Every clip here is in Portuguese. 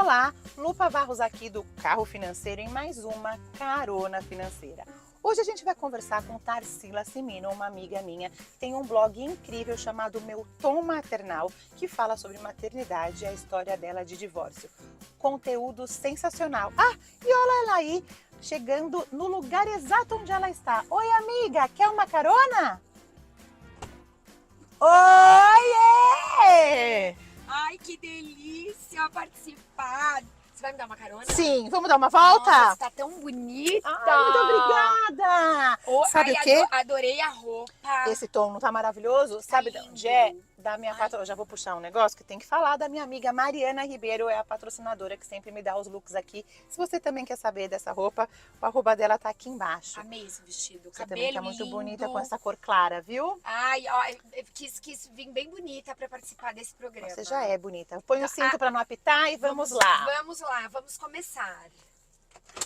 Olá, Lupa Barros aqui do Carro Financeiro em mais uma Carona Financeira. Hoje a gente vai conversar com Tarsila Cimino, uma amiga minha, que tem um blog incrível chamado Meu Tom Maternal, que fala sobre maternidade e a história dela de divórcio. Conteúdo sensacional. Ah, e olha ela aí, chegando no lugar exato onde ela está. Oi, amiga, quer uma carona? Oiê! Ai, que delícia participar! Você vai me dar uma carona? Sim, vamos dar uma volta? Nossa, você tá tão bonita! Ai, muito obrigada! Sabe o quê? Adorei a roupa. Esse tom não tá maravilhoso? Sabe de onde é? Da minha patroa. Já vou puxar um negócio que tem que falar da minha amiga Mariana Ribeiro, é a patrocinadora que sempre me dá os looks aqui. Se você também quer saber dessa roupa, o arroba dela tá aqui embaixo. Amei esse vestido. Você Cabelo também tá muito lindo. bonita com essa cor clara, viu? Ai, ó, eu quis vir bem bonita pra participar desse programa. Você já é bonita. Põe o cinto pra não apitar e vamos lá. Vamos lá, vamos começar.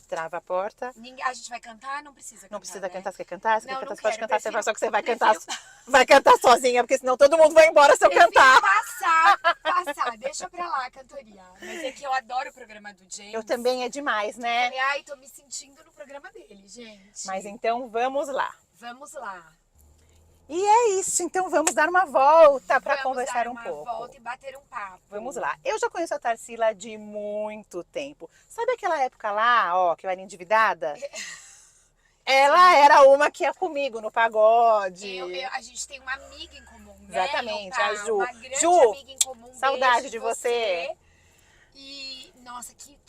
Trava a porta. A gente vai cantar? Não precisa cantar. Não precisa né? cantar, você quer cantar? Você Não, quer cantar, não você pode quero, cantar, prefiro- só que você vai prefiro- vai cantar sozinha, porque senão todo mundo vai embora se eu cantar. Passar, deixa pra lá a cantoria. Mas é que eu adoro o programa do James. Eu também é demais, né? Ai, tô me sentindo no programa dele, gente. Mas então vamos lá. Vamos lá. E é isso, então vamos dar uma volta para Vamos conversar dar um uma pouco. volta e bater um papo. Vamos lá. Eu já conheço a Tarsila de muito tempo. Sabe aquela época lá, ó, que eu era endividada? Ela era uma que ia comigo no pagode. A gente tem uma amiga em comum, né? Exatamente, Lupa? a Ju. Uma grande Ju, amiga em comum. saudade Beijo de você. E, nossa, que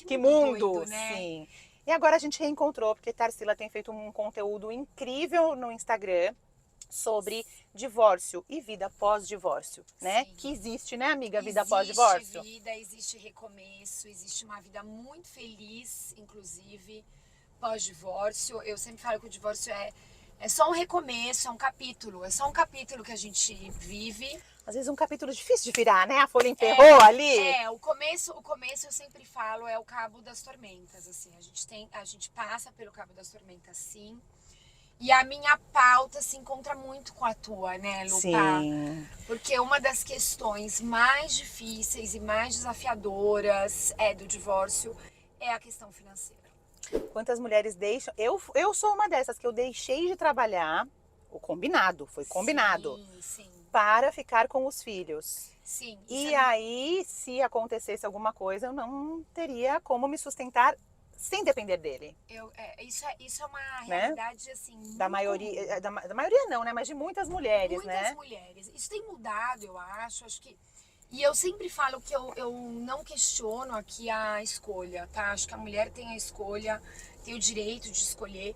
Que mundo, doido, né? sim. E agora a gente reencontrou, porque Tarsila tem feito um conteúdo incrível no Instagram sobre divórcio e vida pós-divórcio, né? Sim. Que existe, né, amiga? Vida Existe pós-divórcio. vida, existe recomeço, existe uma vida muito feliz, inclusive, pós-divórcio. Eu sempre falo que o divórcio é só um recomeço, é um capítulo. É só um capítulo que a gente vive. Às vezes um capítulo difícil de virar, né? A folha emperrou ali. O começo eu sempre falo é o cabo das tormentas, assim. A gente passa pelo cabo das tormentas, sim. E a minha pauta se encontra muito com a tua, né, Lupa? Sim. Porque uma das questões mais difíceis e mais desafiadoras do divórcio é a questão financeira. Quantas mulheres deixam... Eu sou uma dessas que eu deixei de trabalhar, o combinado, foi combinado, Sim. para ficar com os filhos. Sim. E aí, se acontecesse alguma coisa, eu não teria como me sustentar sem depender dele. Isso é uma Né? realidade, assim, muito Da maioria, da maioria não, né? Mas de muitas mulheres, muitas né? mulheres. Isso tem mudado, eu acho que... E eu sempre falo que eu não questiono aqui a escolha, tá? Acho que a mulher tem a escolha, tem o direito de escolher,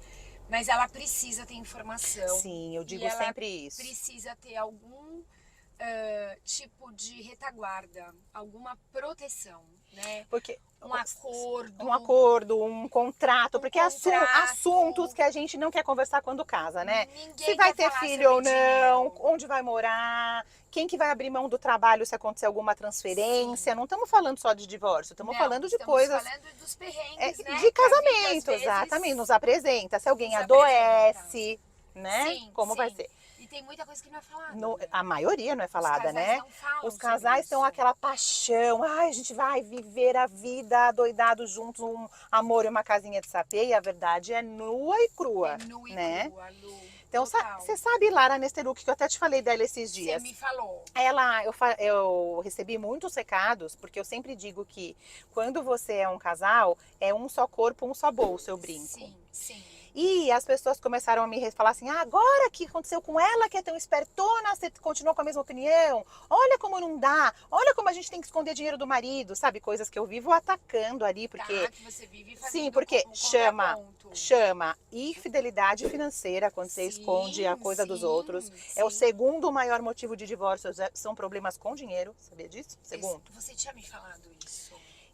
mas ela precisa ter informação. Sim, eu digo E ela sempre isso. precisa ter algum tipo de retaguarda, alguma proteção, né? Porque Um acordo. um acordo, um contrato, Um porque contrato. assuntos que a gente não quer conversar quando casa, né? Ninguém Se vai quer ter falar filho ou sobre não, dinheiro. onde vai morar, quem que vai abrir mão do trabalho se acontecer alguma transferência. Sim. Não estamos falando só de divórcio, estamos Não, falando de estamos coisas falando dos perrengues, né? de que a vida, casamento, às vezes, exatamente. Nos apresenta, se alguém nos adoece, né? Sim, Como vai sim. ser? E tem muita coisa que não é falada. né? A maioria não é falada, Os casais né? não falam Os sobre casais têm isso. aquela paixão, ai, a gente vai viver a vida doidados juntos, um amor e uma casinha de sapê, e a verdade é nua e crua, É nua e né? crua, Lu. Então, Total. você sabe Lara Nesteruk, que eu até te falei dela esses Você dias. me falou. Eu recebi muitos recados, porque eu sempre digo que quando você é um casal, é um só corpo, um só bolso, eu brinco. Sim. E as pessoas começaram a me falar assim, agora que aconteceu com ela, que é tão espertona, você continuou com a mesma opinião? Olha como não dá, olha como a gente tem que esconder dinheiro do marido, sabe? Coisas que eu vivo atacando ali, porque... Tá, que você vive fazendo Sim, porque como chama contraponto. infidelidade financeira quando você Sim, esconde a coisa dos sim, outros. É o sim. segundo maior motivo de divórcio, são problemas com dinheiro, sabia disso? Segundo. Você tinha me falado isso.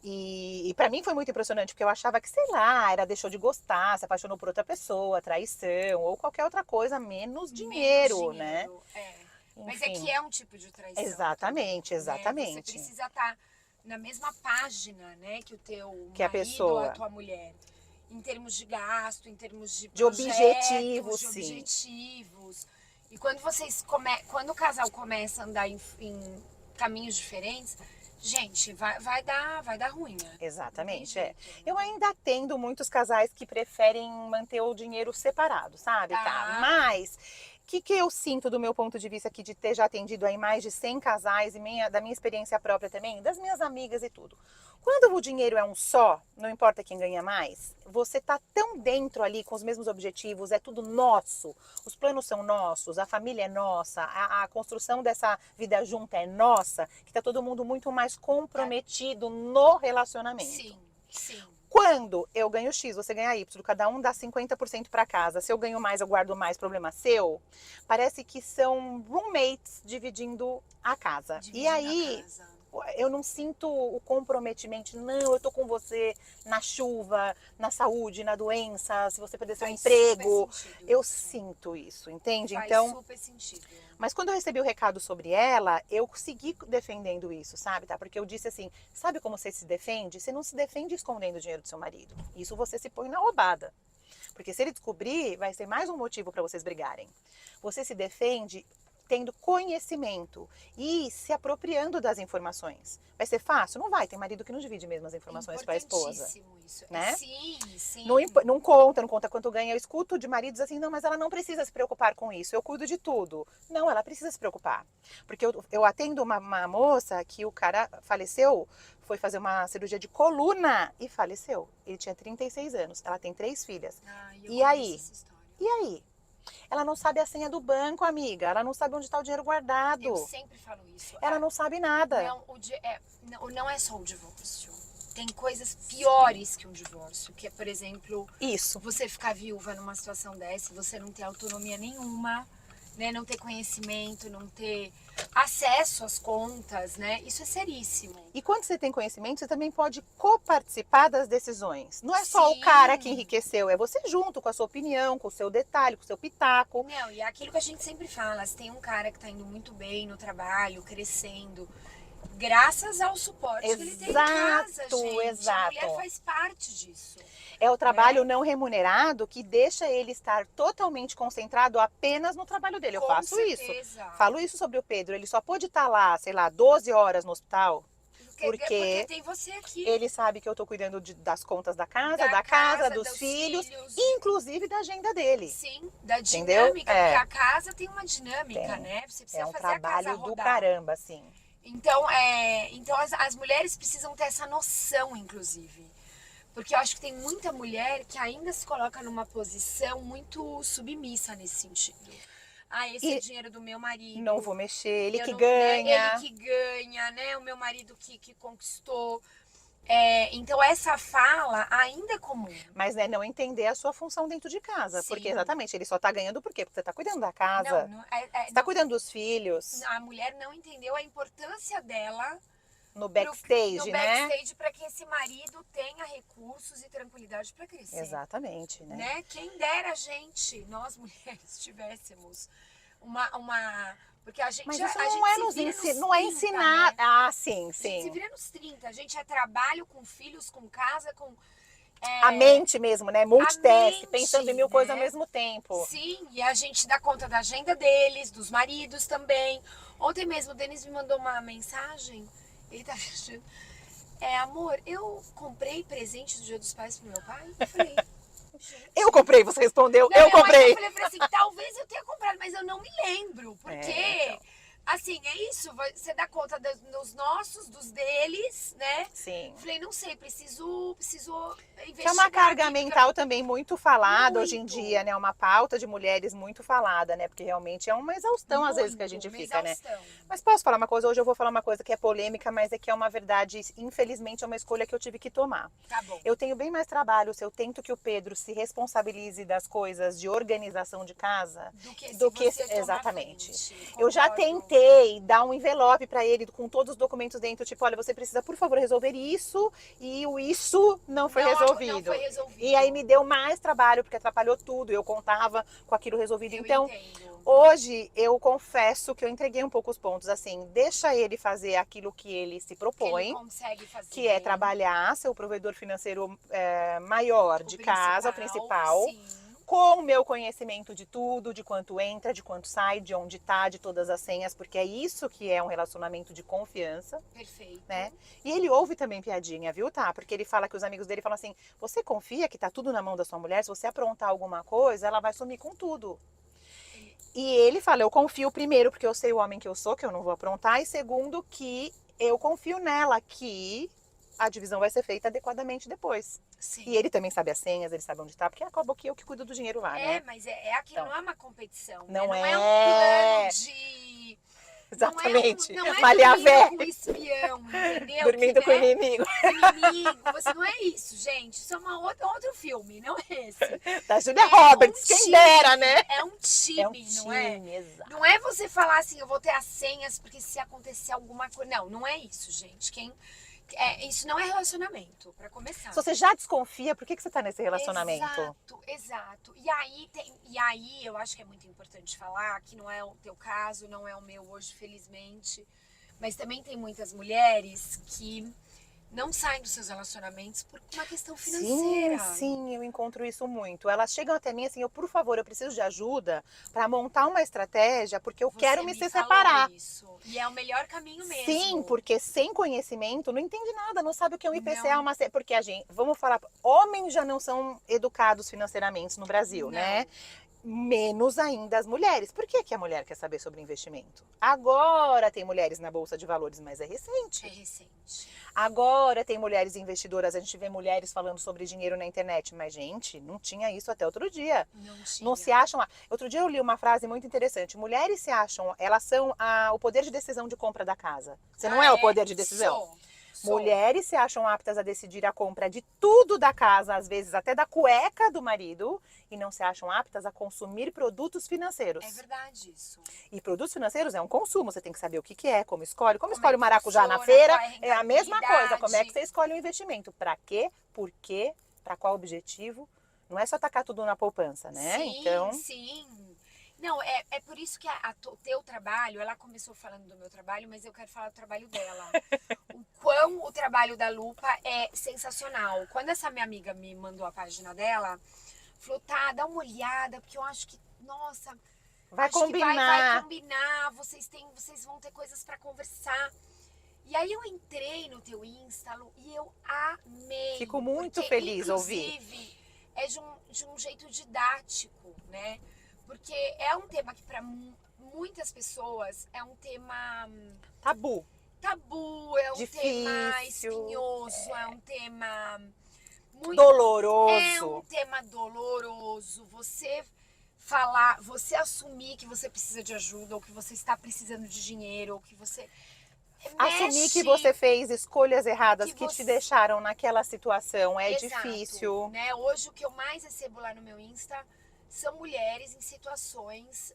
E para mim foi muito impressionante, porque eu achava que, sei lá, deixou de gostar, se apaixonou por outra pessoa, traição ou qualquer outra coisa, menos dinheiro, né? Mas é Enfim. que é um tipo de traição. Exatamente, também, exatamente. Né? Você precisa estar na mesma página, né, que o teu Que a marido pessoa. ou a tua mulher. Em termos de gasto, em termos de objetivos, de sim. objetivos. E quando quando o casal começa a andar em caminhos diferentes, gente, vai dar ruim, né? Exatamente, Não é. tem jeito. Eu ainda atendo muitos casais que preferem manter o dinheiro separado, sabe, tá? Tá. Mas o que eu sinto do meu ponto de vista aqui de ter já atendido aí mais de 100 casais e da minha experiência própria também, das minhas amigas e tudo. Quando o dinheiro é um só, não importa quem ganha mais, você tá tão dentro ali com os mesmos objetivos, é tudo nosso, os planos são nossos, a família é nossa, a construção dessa vida junta é nossa, que tá todo mundo muito mais comprometido no relacionamento. Sim, sim. Quando eu ganho X, você ganha Y, cada um dá 50% para casa. Se eu ganho mais, eu guardo mais, problema seu. Parece que são roommates dividindo a casa. E Dividindo aí, a casa. eu não sinto o comprometimento. Não, eu tô com você na chuva, na saúde, na doença, se você perder seu Faz emprego. super sentido Eu isso. sinto isso, entende? Faz Então, super sentido. mas quando eu recebi o recado sobre ela, eu segui defendendo isso, sabe? Tá? Porque eu disse assim, sabe como você se defende? Você não se defende escondendo o dinheiro do seu marido. Isso você se põe na roubada. Porque se ele descobrir, vai ser mais um motivo para vocês brigarem. Você se defende tendo conhecimento e se apropriando das informações. Vai ser fácil? Não vai. Tem marido que não divide mesmo as informações com a esposa. Importantíssimo isso. Né? Sim, sim. Não conta quanto ganha. Eu escuto de maridos assim, não, mas ela não precisa se preocupar com isso, eu cuido de tudo. Não, ela precisa se preocupar. Porque eu atendo uma moça que o cara faleceu, foi fazer uma cirurgia de coluna e faleceu. Ele tinha 36 anos, ela tem 3 filhas. Ai, eu E conheço aí? essa história. E aí? Ela não sabe a senha do banco, amiga. Ela não sabe onde está o dinheiro guardado. Eu sempre falo isso. Ela não sabe nada. Não é só o divórcio. Tem coisas piores que um divórcio, que é, por exemplo, Isso. você ficar viúva numa situação dessa, você não ter autonomia nenhuma, né? Não ter conhecimento, não ter acesso às contas, né? Isso é seríssimo. E quando você tem conhecimento, você também pode coparticipar das decisões. Não é só Sim. o cara que enriqueceu, é você junto com a sua opinião, com o seu detalhe, com o seu pitaco. Não, e é aquilo que a gente sempre fala, se tem um cara que tá indo muito bem no trabalho, crescendo, graças ao suporte que ele tem em casa, gente. Exato. A mulher faz parte disso. É o trabalho não remunerado que deixa ele estar totalmente concentrado apenas no trabalho dele. Eu Com faço certeza. isso. Falo isso sobre o Pedro. Ele só pôde estar lá, sei lá, 12 horas no hospital. Porque tem você aqui. Ele sabe que eu tô cuidando das contas da casa, dos filhos, inclusive da agenda dele. Sim, da Entendeu? dinâmica, porque a casa tem uma dinâmica, né? Você precisa É um fazer a casa trabalho do rodar. caramba, assim. Então, as mulheres precisam ter essa noção, inclusive. Porque eu acho que tem muita mulher que ainda se coloca numa posição muito submissa nesse sentido. Ah, esse é dinheiro do meu marido. Não vou mexer, ele que não, ganha. Ele que ganha, né? O meu marido que conquistou. Então essa fala ainda é comum. Mas não entender a sua função dentro de casa. Sim. Porque exatamente, ele só tá ganhando por quê? Porque você tá cuidando da casa. Você tá cuidando dos filhos. A mulher não entendeu a importância dela no backstage, no né? backstage, para que esse marido tenha recursos e tranquilidade para crescer. Exatamente, né? Quem dera a gente, nós mulheres, tivéssemos uma porque a gente Mas a isso gente não é ensinar. Né? Ah, sim, A gente sim. se vira nos 30, a gente é trabalho com filhos, com casa, com a mente mesmo, né? Multitask, pensando em mil coisas ao né? mesmo tempo. Sim, e a gente dá conta da agenda deles, dos maridos também. Ontem mesmo o Denis me mandou uma mensagem, ele tá viajando. Amor, eu comprei presente do Dia dos Pais pro meu pai? Eu falei, gente. Eu comprei, você respondeu, Não, eu comprei. Eu falei assim, talvez eu tenha comprado, mas eu não me lembro, porque... Assim, é isso, você dá conta dos nossos, dos deles, né? Sim. Falei, não sei, preciso investigar. Que é uma carga mental também muito falada hoje em dia, né? Uma pauta de mulheres muito falada, né? Porque realmente é uma exaustão às vezes que a gente fica, né? Mas posso falar uma coisa? Hoje eu vou falar uma coisa que é polêmica, mas é que é uma verdade, infelizmente é uma escolha que eu tive que tomar. Tá bom. Eu tenho bem mais trabalho se eu tento que o Pedro se responsabilize das coisas de organização de casa do que exatamente. Frente. Eu já tentei dar um envelope para ele com todos os documentos dentro, tipo, olha, você precisa, por favor, resolver isso, e o isso não foi resolvido. Não foi resolvido. E aí me deu mais trabalho, porque atrapalhou tudo, eu contava com aquilo resolvido. Então, entendo. Hoje eu confesso que eu entreguei um pouco os pontos, assim, deixa ele fazer aquilo que ele se propõe, que ele consegue fazer, que é trabalhar, ser o provedor financeiro maior de casa, o principal. Sim. com o meu conhecimento de tudo, de quanto entra, de quanto sai, de onde tá, de todas as senhas, porque é isso que é um relacionamento de confiança. Perfeito. Né? E ele ouve também piadinha, viu, tá? Porque ele fala que os amigos dele falam assim, você confia que tá tudo na mão da sua mulher? Se você aprontar alguma coisa, ela vai sumir com tudo. E ele fala, eu confio primeiro porque eu sei o homem que eu sou, que eu não vou aprontar, e segundo que eu confio nela, que a divisão vai ser feita adequadamente depois. Sim. E ele também sabe as senhas, ele sabe onde tá, porque acabou que eu que cuido do dinheiro lá, né? Mas é aquilo, Então, não é uma competição, não né? Não é. é um plano de... Exatamente. Não é Maquiavel. dormindo com o espião, entendeu? Dormindo com o inimigo. Inimigo. Não é isso, gente. Isso é outro filme, não é esse. Da Julia Roberts, quem time, dera, né? É um time, não é? Exato. Não é você falar assim, eu vou ter as senhas, porque se acontecer alguma coisa... Não é isso, gente. Isso não é relacionamento, pra começar. Se você já desconfia, por que você tá nesse relacionamento? Exato. E aí eu acho que é muito importante falar que não é o teu caso, não é o meu hoje, felizmente. Mas também tem muitas mulheres que não saem dos seus relacionamentos por uma questão financeira. Sim, eu encontro isso muito. Elas chegam até mim assim, por favor, eu preciso de ajuda para montar uma estratégia, porque eu quero me separar. Isso. E é o melhor caminho mesmo. Sim, porque sem conhecimento não entende nada, não sabe o que é um IPCA, porque a gente, vamos falar, homens já não são educados financeiramente no Brasil, né? Menos ainda as mulheres. Por que a mulher quer saber sobre investimento? Agora tem mulheres na Bolsa de Valores, mas é recente. É recente. Agora tem mulheres investidoras, a gente vê mulheres falando sobre dinheiro na internet, mas gente, não tinha isso até outro dia. Não tinha. Não se acham... Outro dia eu li uma frase muito interessante. Mulheres se acham, elas são o poder de decisão de compra da casa. Você não é o poder de decisão? Mulheres se acham aptas a decidir a compra de tudo da casa, às vezes até da cueca do marido, e não se acham aptas a consumir produtos financeiros. É verdade isso. E produtos financeiros é um consumo, você tem que saber o que é, como escolhe. Como escolhe o maracujá na feira, é a mesma coisa. Como é que você escolhe um investimento? Para quê? Por quê? Para qual objetivo? Não é só tacar tudo na poupança, né? Sim. Não, é por isso que o teu trabalho, ela começou falando do meu trabalho, mas eu quero falar do trabalho dela. O quão o trabalho da Lupa é sensacional. Quando essa minha amiga me mandou a página dela, falou, tá, dá uma olhada, porque eu acho que, nossa, vai combinar. Vai combinar, vocês vão ter coisas pra conversar. E aí eu entrei no teu Insta, Lu, e eu amei. Fico muito feliz ouvir. Inclusive, é de um jeito didático, né? Porque é um tema que para muitas pessoas é um tema tabu, é um difícil, tema espinhoso, é um tema muito doloroso. É um tema doloroso. Você assumir que você precisa de ajuda, ou que você está precisando de dinheiro, ou que você assumir que você fez escolhas erradas que te deixaram naquela situação é difícil. Né? Hoje o que eu mais recebo lá no meu Insta são mulheres em situações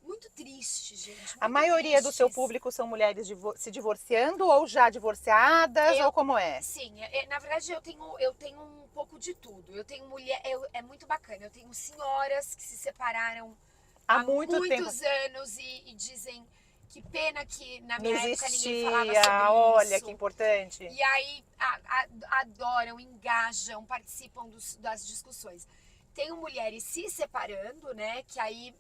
muito tristes, gente. A maioria do seu público são mulheres se divorciando ou já divorciadas, ou como é? Sim, na verdade eu tenho um pouco de tudo. Eu tenho é muito bacana. Eu tenho senhoras que se separaram há muitos anos e dizem que pena que na minha época ninguém falava sobre isso. Olha que importante. E aí adoram, engajam, participam das discussões. Tenho mulheres se separando, né? Que aí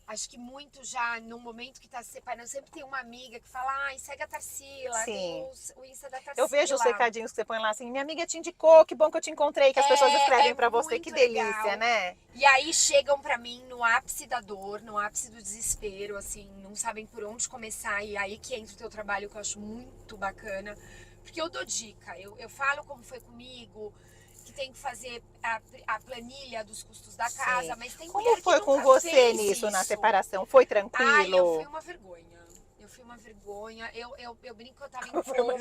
acho que muito já no momento que tá se separando, sempre tem uma amiga que fala, ai, segue a Tarsila, tem o Insta da Tarsila. Eu vejo os recadinhos que você põe lá assim, minha amiga te indicou, que bom que eu te encontrei, que as pessoas escrevem pra você, que delícia, legal, né? E aí chegam pra mim no ápice da dor, no ápice do desespero, assim, não sabem por onde começar, e aí que entra o teu trabalho, que eu acho muito bacana, porque eu dou dica, eu falo como foi comigo, que tem que fazer a planilha dos custos da casa, mas tem mulher que Como foi com você nisso, na separação? Foi tranquilo? Ai, eu fui uma vergonha. Eu brinco que eu tava em coma.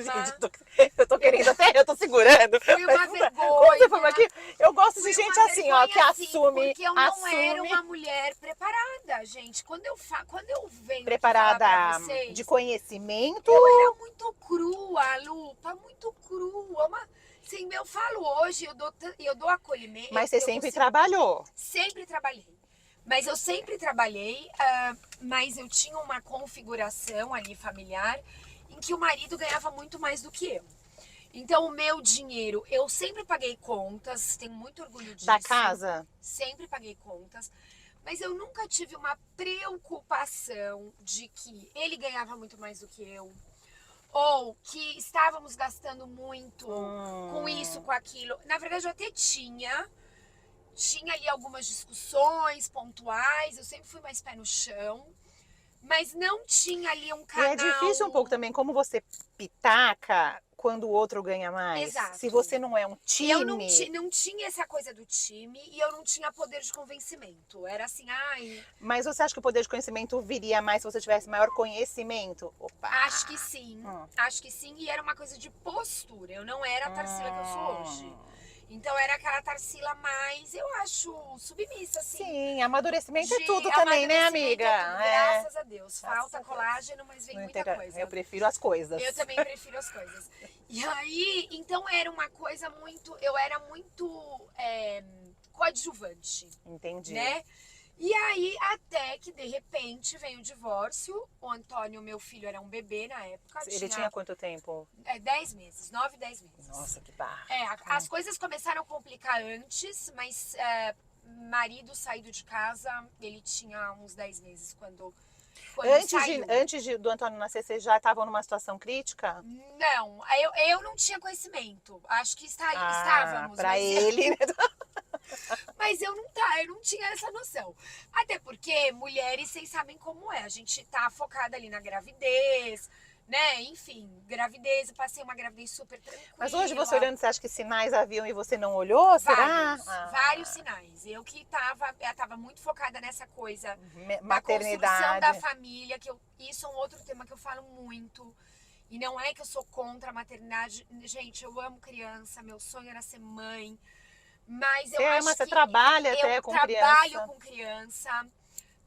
Eu tô querendo até, eu tô segurando. Foi uma vergonha. Eu gosto de gente assim, ó, que assume. Porque eu não era uma mulher preparada, gente. Quando eu venho preparada falar pra vocês, de conhecimento. Eu era muito crua, Lupa, muito crua. Sim, eu falo hoje, eu dou acolhimento. Mas você sempre trabalhou? Sempre trabalhei. Mas eu sempre trabalhei, mas eu tinha uma configuração ali familiar em que o marido ganhava muito mais do que eu. Então, o meu dinheiro, eu sempre paguei contas, tenho muito orgulho disso. Da casa? Sempre paguei contas. Mas eu nunca tive uma preocupação de que ele ganhava muito mais do que eu. Ou que estávamos gastando muito com isso, com aquilo. Na verdade, eu até tinha ali algumas discussões pontuais. Eu sempre fui mais pé no chão. Mas não tinha ali um E canal... é difícil um pouco também, como você pitaca quando o outro ganha mais. Exato. Se você não é um time... Eu não tinha essa coisa do time e eu não tinha poder de convencimento. Era assim, ai... Mas você acha que o poder de conhecimento viria mais se você tivesse maior conhecimento? Opa! Acho que sim. Acho que sim. E era uma coisa de postura. Eu não era a Tarsila que eu sou hoje. Então era aquela Tarsila mais, eu acho, submissa, assim. Sim, amadurecimento é tudo também, né, amiga? Graças a Deus. Graças Falta a Deus. colágeno, mas vem muita coisa. Eu prefiro as coisas. Eu também prefiro as coisas. E aí, então era uma coisa muito, eu era muito coadjuvante. Entendi. Né? E aí, até que de repente veio o divórcio. O Antônio, meu filho, era um bebê na época. Ele tinha quanto tempo? 10 meses, 9, 10 meses. Nossa, que barra. As coisas começaram a complicar antes, mas marido saído de casa, ele tinha uns 10 meses quando saiu. Antes do Antônio nascer, vocês já estavam numa situação crítica? Não, eu não tinha conhecimento. Acho que estávamos. Pra ele, né? Mas eu não tinha essa noção. Até porque mulheres, vocês sabem como é. A gente tá focada ali na gravidez, né? Enfim, gravidez, eu passei uma gravidez super tranquila. Mas hoje você olhando, você acha que sinais haviam e você não olhou? Será? Vários sinais. Eu que tava muito focada nessa coisa maternidade. Da construção da família, isso é um outro tema que eu falo muito. E não é que eu sou contra a maternidade. Gente, eu amo criança, meu sonho era ser mãe. Mas você trabalha até com criança. Eu trabalho com criança,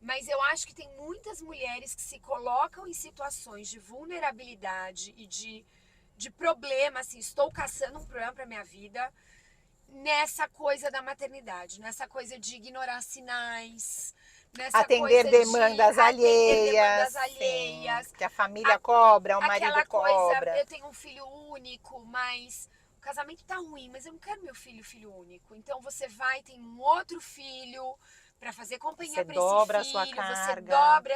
mas eu acho que tem muitas mulheres que se colocam em situações de vulnerabilidade e de problema, assim, estou caçando um problema para minha vida, nessa coisa da maternidade, nessa coisa de ignorar sinais, nessa atender coisa demandas alheias, alheias. Que a família cobra, o marido cobra. Eu tenho um filho único, mas... O casamento tá ruim, mas eu não quero meu filho único. Então você tem um outro filho para fazer companhia para esse filho. Você dobra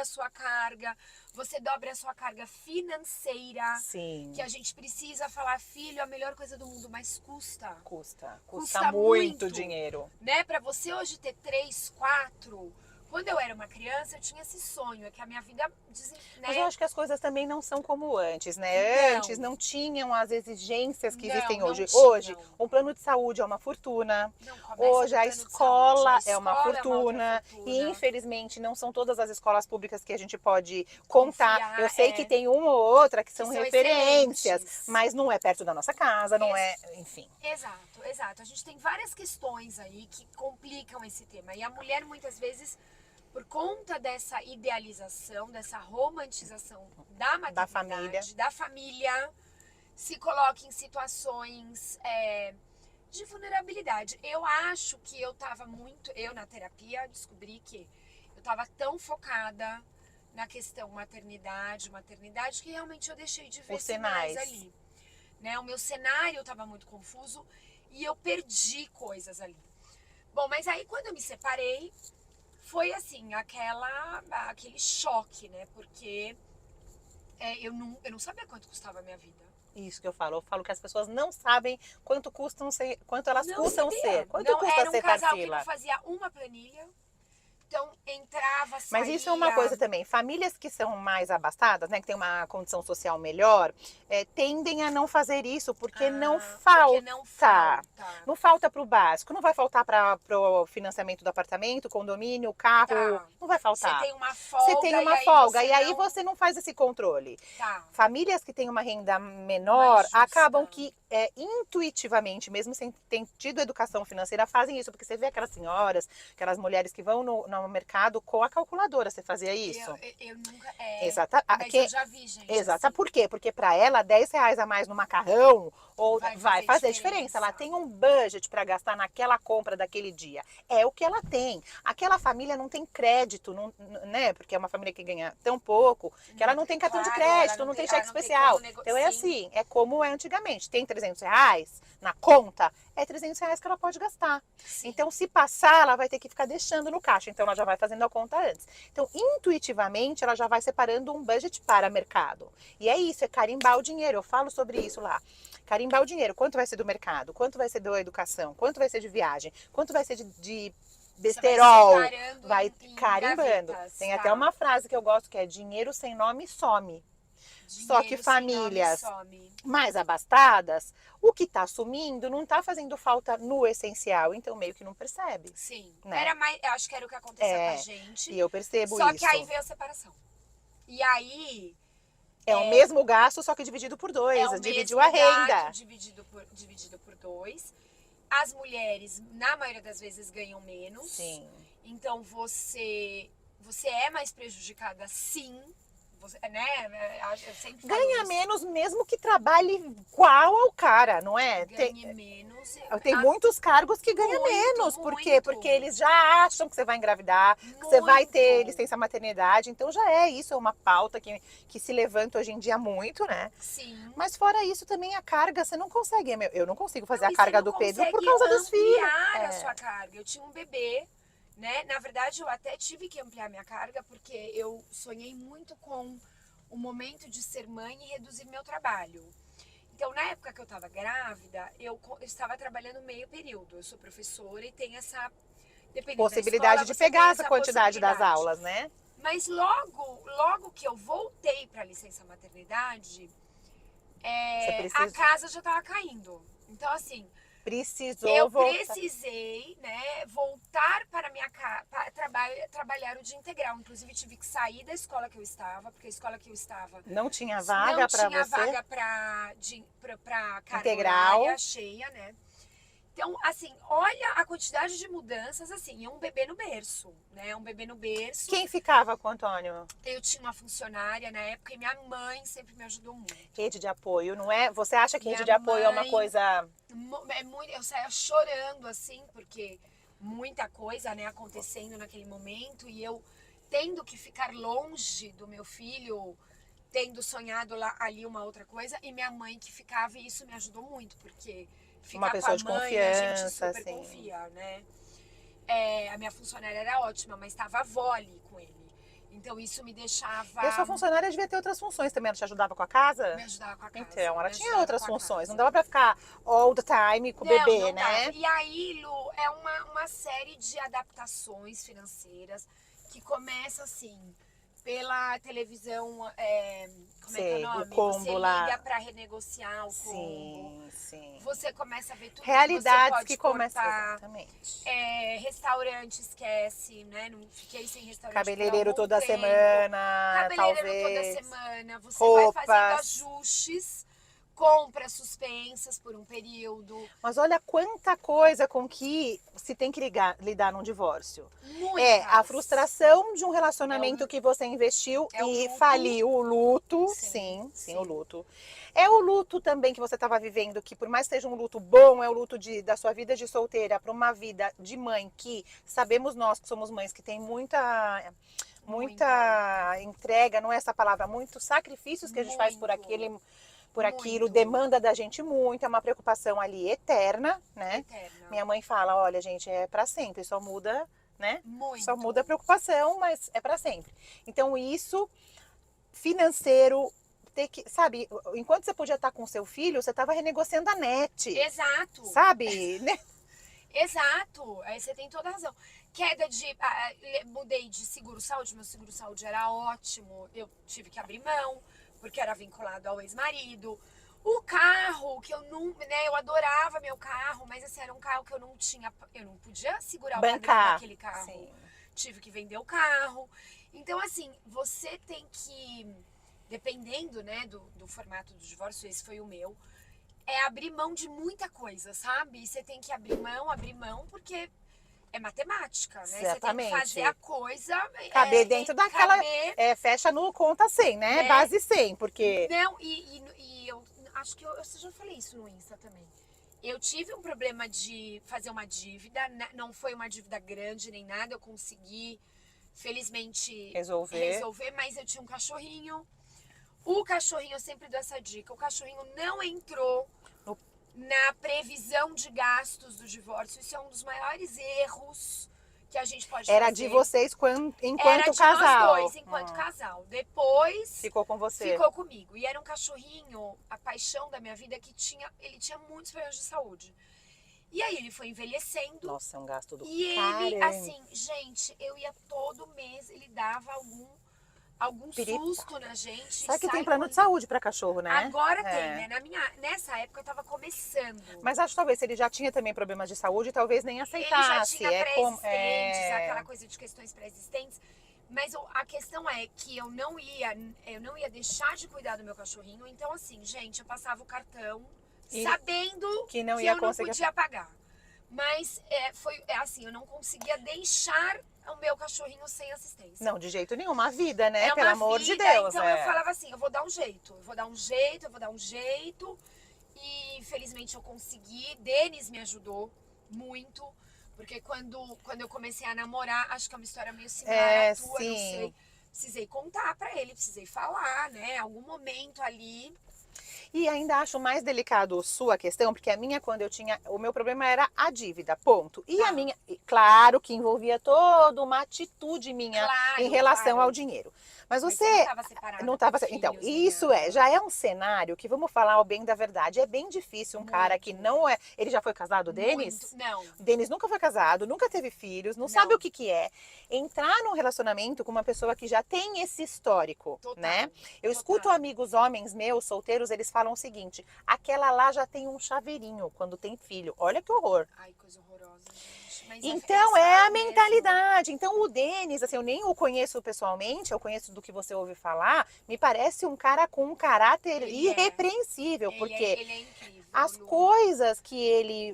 a sua carga, você dobra a sua carga financeira. Sim. Que a gente precisa falar, filho, a melhor coisa do mundo, mas custa. Custa muito dinheiro. Né? Para você hoje ter 3, 4... Quando eu era uma criança, eu tinha esse sonho, é que a minha vida... Mas eu acho que as coisas também não são como antes, né? Antes não tinham as exigências que existem hoje. Hoje, um plano de saúde é uma fortuna. Hoje, a escola é uma fortuna. E, infelizmente, não são todas as escolas públicas que a gente pode contar. Eu sei que tem uma ou outra que são referências, mas não é perto da nossa casa, não é... Enfim. Exato. A gente tem várias questões aí que complicam esse tema. E a mulher, muitas vezes... Por conta dessa idealização, dessa romantização da maternidade, da família, se coloca em situações de vulnerabilidade. Eu acho que eu na terapia, descobri que eu estava tão focada na questão maternidade, que realmente eu deixei de ver sinais ali. Né? O meu cenário estava muito confuso e eu perdi coisas ali. Bom, mas aí quando eu me separei, foi assim, aquele choque, né? Porque eu não sabia quanto custava a minha vida. Isso que eu falo que as pessoas não sabem quanto elas custam ser. Quanto não, custa era um ser casal Tarsila? que não fazia uma planilha. Então, entrava, saía... Mas isso é uma coisa também. Famílias que são mais abastadas, né, que tem uma condição social melhor, tendem a não fazer isso porque não falta. Não falta para o básico. Não vai faltar para o financiamento do apartamento, condomínio, carro. Não vai faltar. Você tem uma folga. E aí você não faz esse controle. Famílias que têm uma renda menor acabam que intuitivamente, mesmo sem ter tido educação financeira, fazem isso. Porque você vê aquelas senhoras, aquelas mulheres que vão no mercado com a calculadora. Você fazia isso? Eu nunca... Mas eu já vi, gente. Exato. Assim. Por quê? Porque para ela, R$10 a mais no macarrão vai fazer diferença. Ela tem um budget para gastar naquela compra daquele dia. É o que ela tem. Aquela família não tem crédito, né? Porque é uma família que ganha tão pouco que ela não tem cartão de crédito, não tem cheque especial. Então é assim, é como é antigamente. Tem R$300 na conta, é R$300 que ela pode gastar. Sim. Então, se passar, ela vai ter que ficar deixando no caixa. Então, ela já vai fazendo a conta antes. Então, intuitivamente, ela já vai separando um budget para mercado. E é isso, é carimbar o dinheiro. Eu falo sobre isso lá. Carimbar o dinheiro. Quanto vai ser do mercado? Quanto vai ser da educação? Quanto vai ser de viagem? Quanto vai ser de besterol? Vai carimbando. Tem até uma frase que eu gosto que é: dinheiro sem nome some. Só que famílias mais abastadas, o que tá sumindo não tá fazendo falta no essencial, então meio que não percebe. Sim, né? Era mais, eu acho que era o que acontecia com a gente. E eu percebo só isso. que aí veio a separação. E aí... É o mesmo gasto, só que dividido por dois. Dividiu a renda. Dividido por dois. As mulheres, na maioria das vezes, ganham menos. Sim. Então, você é mais prejudicada, sim. Você, né? Eu sempre falo Ganha isso. menos mesmo que trabalhe igual ao cara, não é? Ganhe menos. Tem muitos cargos que ganham menos. Por quê? Porque eles já acham que você vai engravidar, que você vai ter licença maternidade. Então já isso, é uma pauta que se levanta hoje em dia muito, né? Sim. Mas fora isso, também a carga, você não consegue. Eu não consigo fazer a carga do Pedro por causa dos filhos. Você não consegue ampliar a sua carga. Eu tinha um bebê, né? Na verdade, eu até tive que ampliar minha carga, porque eu sonhei muito com o momento de ser mãe e reduzir meu trabalho. Então, na época que eu estava grávida, eu estava trabalhando meio período. Eu sou professora e tenho essa possibilidade de pegar essa quantidade das aulas, né? Mas logo que eu voltei para licença maternidade, a casa já estava caindo. Então, assim, eu precisei, né, voltar para minha casa, trabalhar o dia integral. Inclusive, tive que sair da escola que eu estava, porque a escola que eu estava não tinha vaga para você? Não tinha vaga para carga integral horária cheia, né? Então, assim, olha a quantidade de mudanças, assim, é um bebê no berço, né? Um bebê no berço. Quem ficava com o Antônio? Eu tinha uma funcionária na época e minha mãe sempre me ajudou muito. Rede de apoio, não é? Você acha que rede de apoio é uma coisa... eu saía chorando, assim, porque muita coisa, né, acontecendo naquele momento e eu tendo que ficar longe do meu filho, tendo sonhado ali uma outra coisa, e minha mãe que ficava, e isso me ajudou muito, porque... Uma pessoa de confiança, a gente super assim. confia, né? A minha funcionária era ótima, mas estava a avó ali com ele. Então isso me deixava... E a sua funcionária devia ter outras funções também. Ela te ajudava com a casa? Me ajudava com a casa. Então, ela tinha outras funções. Não dava pra ficar all the time com o bebê, né? Dava. E aí, Lu, é uma série de adaptações financeiras que começa assim... Pela televisão, como é que é o nome? O combo você lá. liga para renegociar o combo. Sim, sim. Você começa a ver tudo realidades que você pode começam, cortar. exatamente. Restaurante, esquece, né? Não fiquei sem restaurante. Cabeleireiro toda tempo. semana, Cabeleireiro talvez. toda semana. Você roupas. vai fazendo ajustes. Compras suspensas por um período. Mas olha quanta coisa com que se tem que lidar num divórcio. Muitas. A frustração de um relacionamento que você investiu e faliu, o luto. Sim, o luto. É o luto também que você estava vivendo, que por mais que seja um luto bom, é o luto da sua vida de solteira para uma vida de mãe, que sabemos nós que somos mães, que tem muita entrega, não é essa palavra, muitos sacrifícios que a gente faz por aquilo, demanda da gente muito, é uma preocupação ali eterna, né? Eterna. Minha mãe fala, olha, gente, é pra sempre, só muda, né? Muito. Só muda a preocupação, mas é pra sempre. Então isso, financeiro, sabe, enquanto você podia estar com seu filho, você estava renegociando a net. Exato. Sabe? Exato, aí você tem toda a razão. Mudei de seguro-saúde, meu seguro-saúde era ótimo, eu tive que abrir mão, porque era vinculado ao ex-marido. O carro, que eu não, né, eu adorava meu carro, mas assim, era um carro que eu não podia segurar o padrão daquele carro. Sim. Tive que vender o carro. Então, assim, você tem que, dependendo, né, do formato do divórcio, esse foi o meu, abrir mão de muita coisa, sabe? E você tem que abrir mão, porque é matemática, né? Exatamente. Você tem que fazer a coisa... Caber dentro daquela... fecha no conta 100, né? Base 100, porque... Não, e eu acho que eu já falei isso no Insta também. Eu tive um problema de fazer uma dívida, não foi uma dívida grande nem nada, eu consegui, felizmente, resolver, mas eu tinha um cachorrinho. O cachorrinho, eu sempre dou essa dica, o cachorrinho não entrou na previsão de gastos do divórcio. Isso é um dos maiores erros que a gente pode Era fazer. de vocês enquanto Era de casal. nós dois, enquanto casal. Depois Ficou com você. ficou comigo. E era um cachorrinho, a paixão da minha vida, que ele tinha muitos problemas de saúde. E aí ele foi envelhecendo. Nossa, é um gasto do E ele, caramba. assim, gente, eu ia todo mês, ele dava algum Perigo. susto na gente. Sabe que tem sai plano de correndo. saúde pra cachorro, né? Agora É. tem, né? Nessa época eu tava começando. Mas acho que talvez se ele já tinha também problemas de saúde, talvez nem Ele já aceitasse. tinha É como pré-existentes, aquela coisa de questões pré-existentes. Mas a questão é que eu não ia deixar de cuidar do meu cachorrinho. Então, assim, gente, eu passava o cartão sabendo que não que ia eu não conseguir. podia pagar. Mas assim, eu não conseguia deixar o meu cachorrinho sem assistência. Não, de jeito nenhum, uma vida, né? É Pelo uma amor de vida, Deus. Então é. eu falava assim, eu vou dar um jeito. E infelizmente eu consegui. Denis me ajudou muito. Porque quando eu comecei a namorar, acho que é uma história meio similar à tua, sim. não sei. Precisei contar pra ele, precisei falar, né? Algum momento ali. E ainda acho mais delicado sua questão, porque a minha, quando eu tinha. O meu problema era a dívida, ponto. E a minha, claro que envolvia toda uma atitude minha em relação ao dinheiro. Mas você não estava separada. não estava. Então, isso já é um cenário que, vamos falar ao bem da verdade, é bem difícil. Um cara que não é. Ele já foi casado, Denis? Não. Denis nunca foi casado, nunca teve filhos, não sabe o que é. Entrar num relacionamento com uma pessoa que já tem esse histórico, né? Eu escuto amigos homens meus, solteiros, eles falam o seguinte: aquela lá já tem um chaveirinho quando tem filho. Olha que horror. Ai, coisa horrorosa, gente. Mas então é a mentalidade. Então o Denis, assim, eu nem o conheço pessoalmente, eu conheço do que você ouve falar, me parece um cara com um caráter irrepreensível, porque ele é incrível, as coisas que ele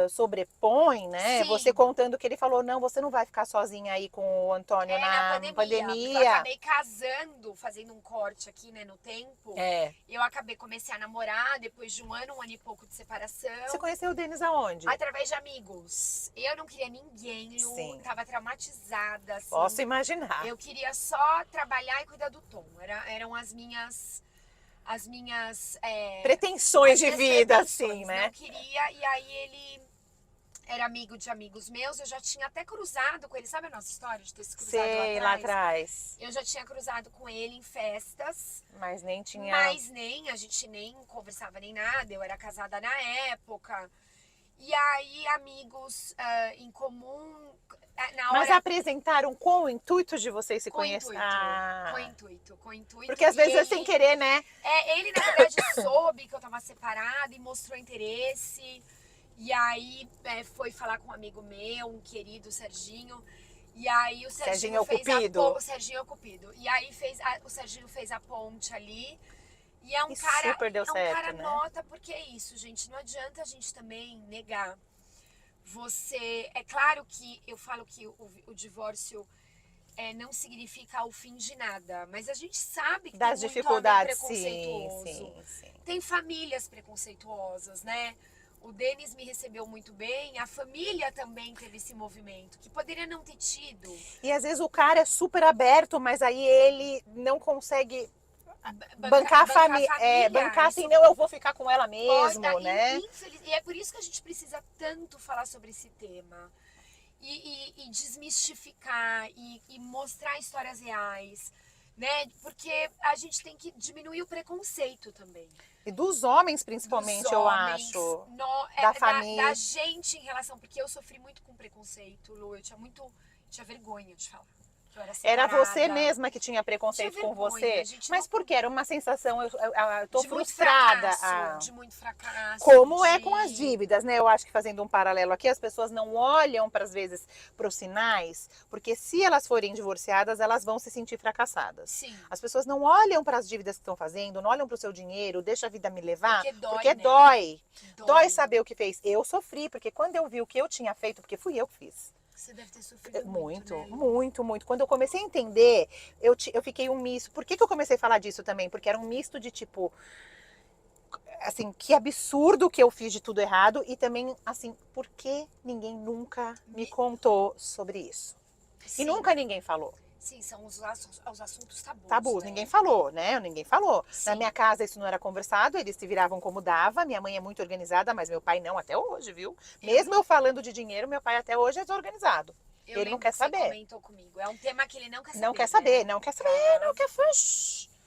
sobrepõe, né? Sim. Você contando que ele falou, não, você não vai ficar sozinha aí com o Antônio na pandemia. Eu acabei casando, fazendo um corte aqui, né, no tempo. Eu comecei a namorar depois de um ano e pouco de separação. Você conheceu o Denis aonde? Através de amigos. Eu não queria ninguém, Lu, tava traumatizada. Assim. Posso imaginar. Eu queria só trabalhar e cuidar do Tom. Eram as minhas pretensões de vida, assim, né? Não queria, e aí ele era amigo de amigos meus, eu já tinha até cruzado com ele, sabe a nossa história de ter se cruzado lá atrás? Eu já tinha cruzado com ele em festas. Mas nem tinha... a gente nem conversava nem nada, eu era casada na época. E aí, amigos em comum... Mas apresentaram com o intuito de vocês se conhecerem? Com intuito. Porque às vezes é sem querer, né? Ele na verdade soube que eu tava separada e mostrou interesse. E aí foi falar com um amigo meu, um querido, o Serginho. E aí o Serginho fez Cupido. O Serginho é o Cupido. E aí o Serginho fez a ponte ali. E é um e cara, super deu certo, cara né? nota, porque é isso, gente. Não adianta a gente também negar. É claro que eu falo que o divórcio não significa o fim de nada, mas a gente sabe que das tem dificuldades, muito homem preconceituoso. Sim. Tem famílias preconceituosas, né? O Denis me recebeu muito bem, a família também teve esse movimento, que poderia não ter tido. E às vezes o cara é super aberto, mas aí ele não consegue bancar a família. Bancar assim, não, eu vou ficar com ela mesmo, né? E é por isso que a gente precisa tanto falar sobre esse tema. E desmistificar, e mostrar histórias reais, né? Porque a gente tem que diminuir o preconceito também. E dos homens, principalmente, eu acho. Da família. Da gente em relação... Porque eu sofri muito com preconceito, Lu. Eu tinha vergonha de falar. Era você mesma que tinha preconceito com você? Mas por quê? Era uma sensação, eu tô frustrada. De muito fracasso. Como é com as dívidas, né? Eu acho que fazendo um paralelo aqui, as pessoas não olham, às vezes, para os sinais, porque se elas forem divorciadas, elas vão se sentir fracassadas. Sim. As pessoas não olham para as dívidas que estão fazendo, não olham para o seu dinheiro, deixa a vida me levar, porque dói. Dói saber o que fez. Eu sofri, porque quando eu vi o que eu tinha feito, porque fui eu que fiz. Você deve ter sofrido muito, né? muito. Quando eu comecei a entender, eu fiquei um misto. Por que eu comecei a falar disso também? Porque era um misto de tipo, assim, que absurdo que eu fiz de tudo errado. E também, assim, por que ninguém nunca me contou sobre isso? Sim. E nunca ninguém falou. Sim, são os assuntos tabus. Tabus, Né? ninguém falou, né? Ninguém falou. Sim. Na minha casa isso não era conversado, eles se viravam como dava. Minha mãe é muito organizada, mas meu pai não até hoje, viu? Mesmo eu falando de dinheiro, meu pai até hoje é desorganizado. Eu Ele não lembro quer que você saber. comentou comigo. É um tema que ele não quer saber. Não quer saber, né? não quer saber, não quer falar.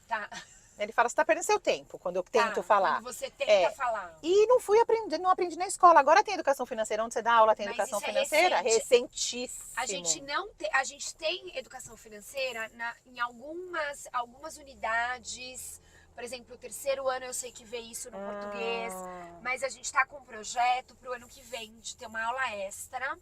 Tá. Ele fala, você tá perdendo seu tempo quando eu tento falar. Quando você tenta É. falar. E não fui aprender, não aprendi na escola. Agora tem educação financeira, onde você dá aula, tem Mas educação isso é financeira? recente. Recentíssimo. A gente tem educação financeira em algumas unidades. Por exemplo, o terceiro ano eu sei que vê isso no português. Mas a gente está com um projeto para o ano que vem de ter uma aula extra.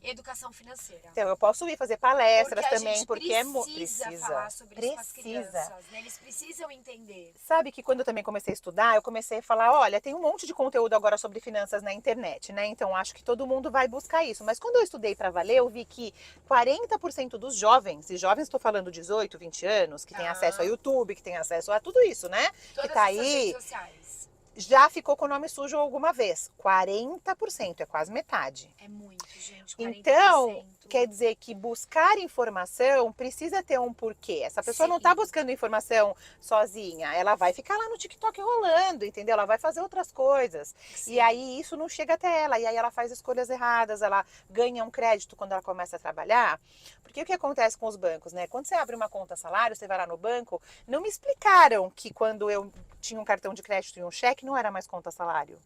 Educação financeira. Então, eu posso ir fazer palestras porque também, porque é precisa falar sobre isso com as crianças, né? Eles precisam entender. Sabe que quando eu também comecei a estudar, eu comecei a falar, olha, tem um monte de conteúdo agora sobre finanças na internet, né? Então, acho que todo mundo vai buscar isso. Mas quando eu estudei para valer, eu vi que 40% dos jovens, e jovens estou falando 18, 20 anos, que tem acesso a YouTube, que tem acesso a tudo isso, né? Todas que tá essas aí, redes sociais. já ficou com o nome sujo alguma vez. 40%, é quase metade. É muito, gente, 40%. Então, quer dizer que buscar informação precisa ter um porquê. Essa pessoa não está buscando informação sozinha. Ela vai ficar lá no TikTok rolando, entendeu? Ela vai fazer outras coisas. Sim. E aí isso não chega até ela. E aí ela faz escolhas erradas, ela ganha um crédito quando ela começa a trabalhar. Porque o que acontece com os bancos, né? Quando você abre uma conta salário, você vai lá no banco, não me explicaram que quando eu tinha um cartão de crédito e um cheque, não era mais conta salário.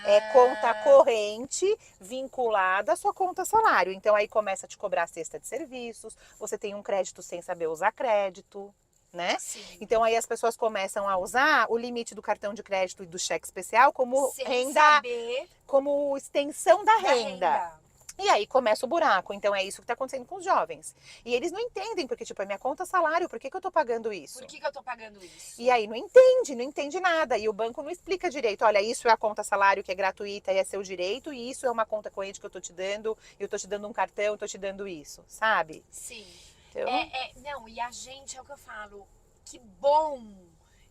É conta corrente vinculada à sua conta salário. Então aí começa a te cobrar a cesta de serviços, você tem um crédito sem saber usar crédito, né? Sim. Então aí as pessoas começam a usar o limite do cartão de crédito e do cheque especial como sem renda, saber como extensão da renda. E aí começa o buraco. Então é isso que está acontecendo com os jovens. E eles não entendem, porque tipo, é minha conta salário, por que eu tô pagando isso? Por que eu tô pagando isso? E aí não entende nada. E o banco não explica direito. Olha, isso é a conta salário que é gratuita e é seu direito, e isso é uma conta corrente que eu tô te dando, eu tô te dando um cartão, eu tô te dando isso, sabe? Sim. Então... Não, e a gente, é o que eu falo, que bom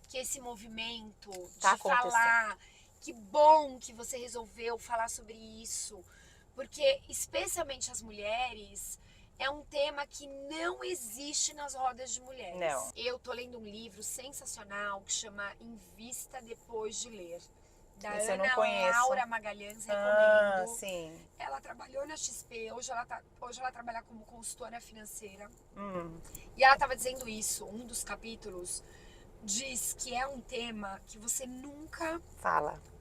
que esse movimento de falar, que bom que você resolveu falar sobre isso. Porque, especialmente as mulheres, é um tema que não existe nas rodas de mulheres. Não. Eu tô lendo um livro sensacional que chama Invista Depois de Ler. Da Ana Laura Magalhães, recomendo. Sim. Ela trabalhou na XP, hoje ela trabalha como consultora financeira. E ela estava dizendo isso, um dos capítulos diz que é um tema que você nunca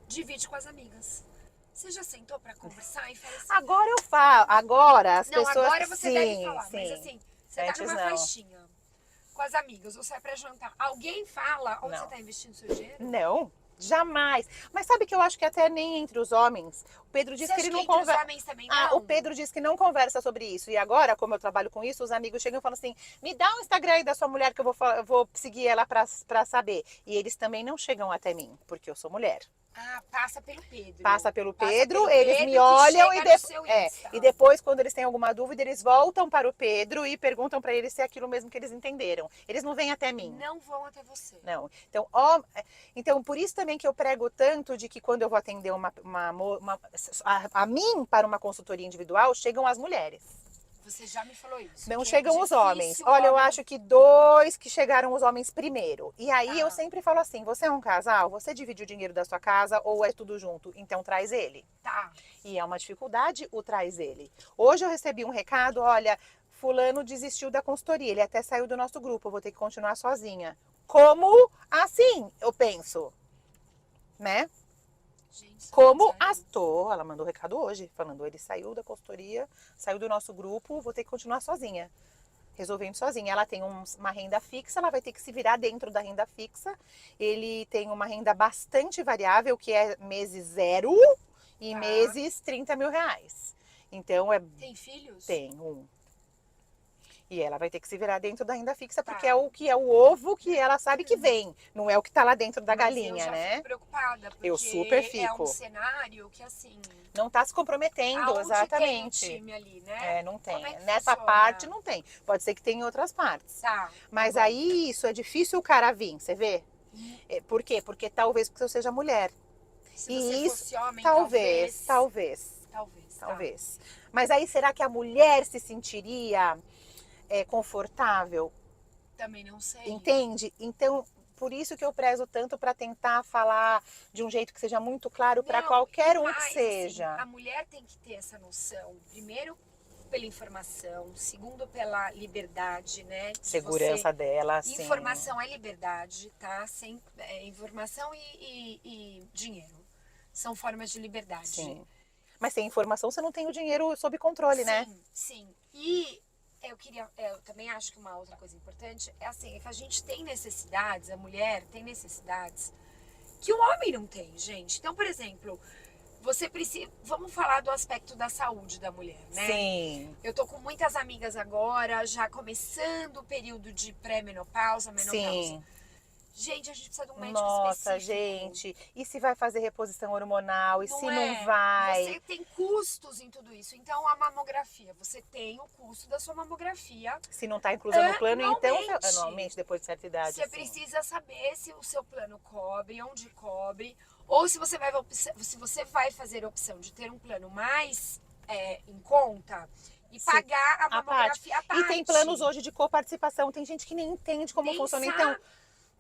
divide com as amigas. Você já sentou pra conversar e fala assim... Agora eu falo, agora as pessoas... Não, agora você deve falar, sim. Mas assim, você tá numa festinha com as amigas, ou sai pra jantar. Alguém fala onde você tá investindo seu dinheiro? Não, jamais. Mas sabe que eu acho que até nem entre os homens. O Pedro disse que ele não conversa. Os homens também não? O Pedro disse que não conversa sobre isso. E agora, como eu trabalho com isso, os amigos chegam e falam assim: me dá um Instagram aí da sua mulher que eu vou seguir ela pra saber. E eles também não chegam até mim, porque eu sou mulher. Passa pelo Pedro. Passa pelo Pedro, eles me olham e depois, quando eles têm alguma dúvida, eles voltam para o Pedro e perguntam para ele se é aquilo mesmo que eles entenderam. Eles não vêm até mim. Não vão até você. Não. Então, por isso também que eu prego tanto de que quando eu vou atender a mim para uma consultoria individual, chegam as mulheres. Você já me falou isso. Não chegam os homens. Olha, eu acho que 2 que chegaram os homens primeiro. E aí eu sempre falo assim, você é um casal? Você divide o dinheiro da sua casa ou é tudo junto? Então traz ele. Tá. E é uma dificuldade o traz ele. Hoje eu recebi um recado, olha, fulano desistiu da consultoria, ele até saiu do nosso grupo, eu vou ter que continuar sozinha. Como assim? Eu penso, né? Gente, como ela mandou recado hoje, falando, ele saiu da consultoria, saiu do nosso grupo, vou ter que continuar sozinha, resolvendo sozinha. Ela tem uma renda fixa, ela vai ter que se virar dentro da renda fixa. Ele tem uma renda bastante variável, que é meses 0 e meses 30 mil reais. Então Tem filhos? Tem um. E ela vai ter que se virar dentro da renda fixa, porque é o ovo que ela sabe que vem. Não é o que tá lá dentro da galinha, né? Eu fico preocupada, porque eu super fico. É um cenário que, assim... Não tá se comprometendo, exatamente. Tem um time ali, né? Não tem. Nessa parte não tem. Pode ser que tenha em outras partes. Mas aí isso é difícil o cara vir, você vê? Por quê? Porque talvez porque eu seja mulher. Se você fosse homem, talvez. Mas aí será que a mulher se sentiria confortável? Também não sei. Entende? Então, por isso que eu prezo tanto para tentar falar de um jeito que seja muito claro para Não, qualquer e um que mais, seja. assim, a mulher tem que ter essa noção, primeiro pela informação, segundo pela liberdade, né? De Segurança dela, sim. Informação é liberdade, tá? Informação e dinheiro são formas de liberdade. Sim. Mas sem informação você não tem o dinheiro sob controle, né? Sim. E eu também acho que uma outra coisa importante é assim, é que a gente tem necessidades, a mulher tem necessidades que o homem não tem, gente. Então, por exemplo, você precisa. Vamos falar do aspecto da saúde da mulher, né? Sim. Eu tô com muitas amigas agora, já começando o período de pré-menopausa, menopausa. Sim. Gente, a gente precisa de um médico Nossa, específico. gente. E se vai fazer reposição hormonal? E se Não não vai? Você tem custos em tudo isso. Então, a mamografia, você tem o custo da sua mamografia. Se não está inclusa no plano, então Anualmente. anualmente, depois de certa idade. Você sim. precisa saber se o seu plano cobre, onde cobre, ou se você vai fazer a opção de ter um plano mais em conta e Sim, pagar a mamografia à parte. E tem planos hoje de coparticipação. Tem gente que nem entende como Nem funciona. sabe, Então,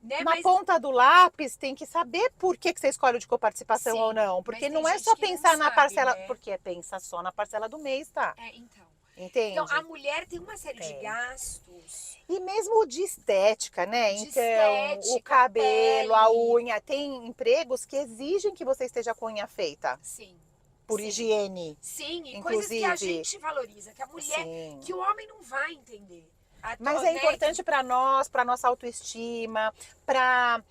né? na ponta do lápis, tem que saber por que você escolhe o de coparticipação Sim, ou não. mas Porque tem não é gente só que não pensar na sabe, parcela. né? Porque pensa só na parcela do mês, tá? Então. Entende? Então, a mulher tem uma série de gastos. E mesmo o de estética, né? De Então, estética, o cabelo, a pele. unha. Tem empregos que exigem que você esteja com a unha feita. Sim. Por Sim. higiene. Sim, e inclusive. coisas que a gente valoriza, que a mulher, Sim. que o homem não vai entender. Mas é importante para nós, para nossa autoestima, para...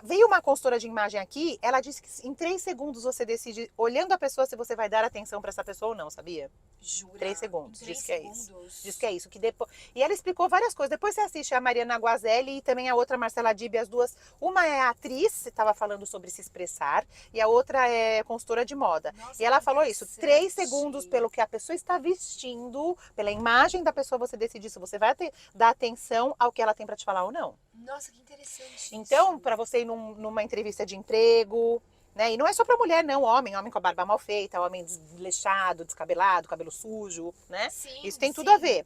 Veio uma consultora de imagem aqui, ela disse que em 3 segundos você decide, olhando a pessoa, se você vai dar atenção para essa pessoa ou não, sabia? Jura? 3 segundos, Em diz 3 que é isso. segundos? Diz que é isso. Que depois... E ela explicou várias coisas. Depois você assiste a Mariana Guazelli e também a outra Marcela Dib, as duas. Uma é atriz, você estava falando sobre se expressar, e a outra é consultora de moda. Nossa, e ela que falou isso, interessante. 3 segundos pelo que a pessoa está vestindo, pela imagem da pessoa, você decide se você vai dar atenção ao que ela tem para te falar ou não. Nossa, que interessante. Então, isso. para você ir numa entrevista de emprego, né? E não é só para mulher, não. Homem com a barba mal feita, homem desleixado, descabelado, cabelo sujo, né? Sim, isso tem tudo a ver.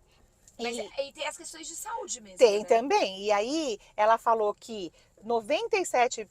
Mas e tem as questões de saúde mesmo, Tem né? também. E aí, ela falou que 97,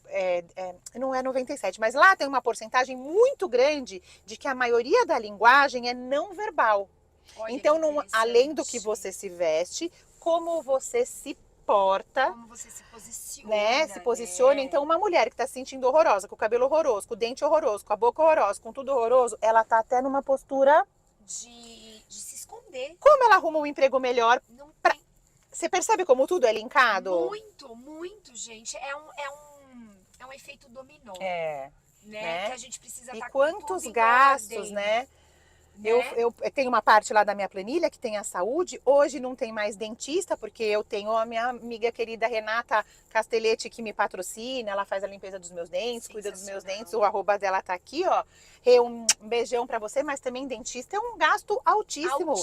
não é 97, mas lá tem uma porcentagem muito grande de que a maioria da linguagem é não verbal. Olha, então, que além do que interessante. você se veste, como você se porta, Como você se posiciona, né? Se posiciona. né? Então, uma mulher que tá se sentindo horrorosa, com o cabelo horroroso, com o dente horroroso, com a boca horrorosa, com tudo horroroso, ela tá até numa postura De se esconder. como ela arruma um emprego melhor. Não Pra... tem... Você percebe como tudo é linkado? Muito, gente. É um efeito dominó. É. Né? Que a gente precisa E estar quantos com tudo em gastos, ordem, né? né? Eu tenho uma parte lá da minha planilha que tem a saúde. Hoje não tem mais dentista, porque eu tenho a minha amiga querida Renata Castelletti que me patrocina. Ela faz a limpeza dos meus dentes, cuida dos meus dentes. O arroba dela tá aqui, ó. Um beijão pra você, mas também dentista é um gasto altíssimo.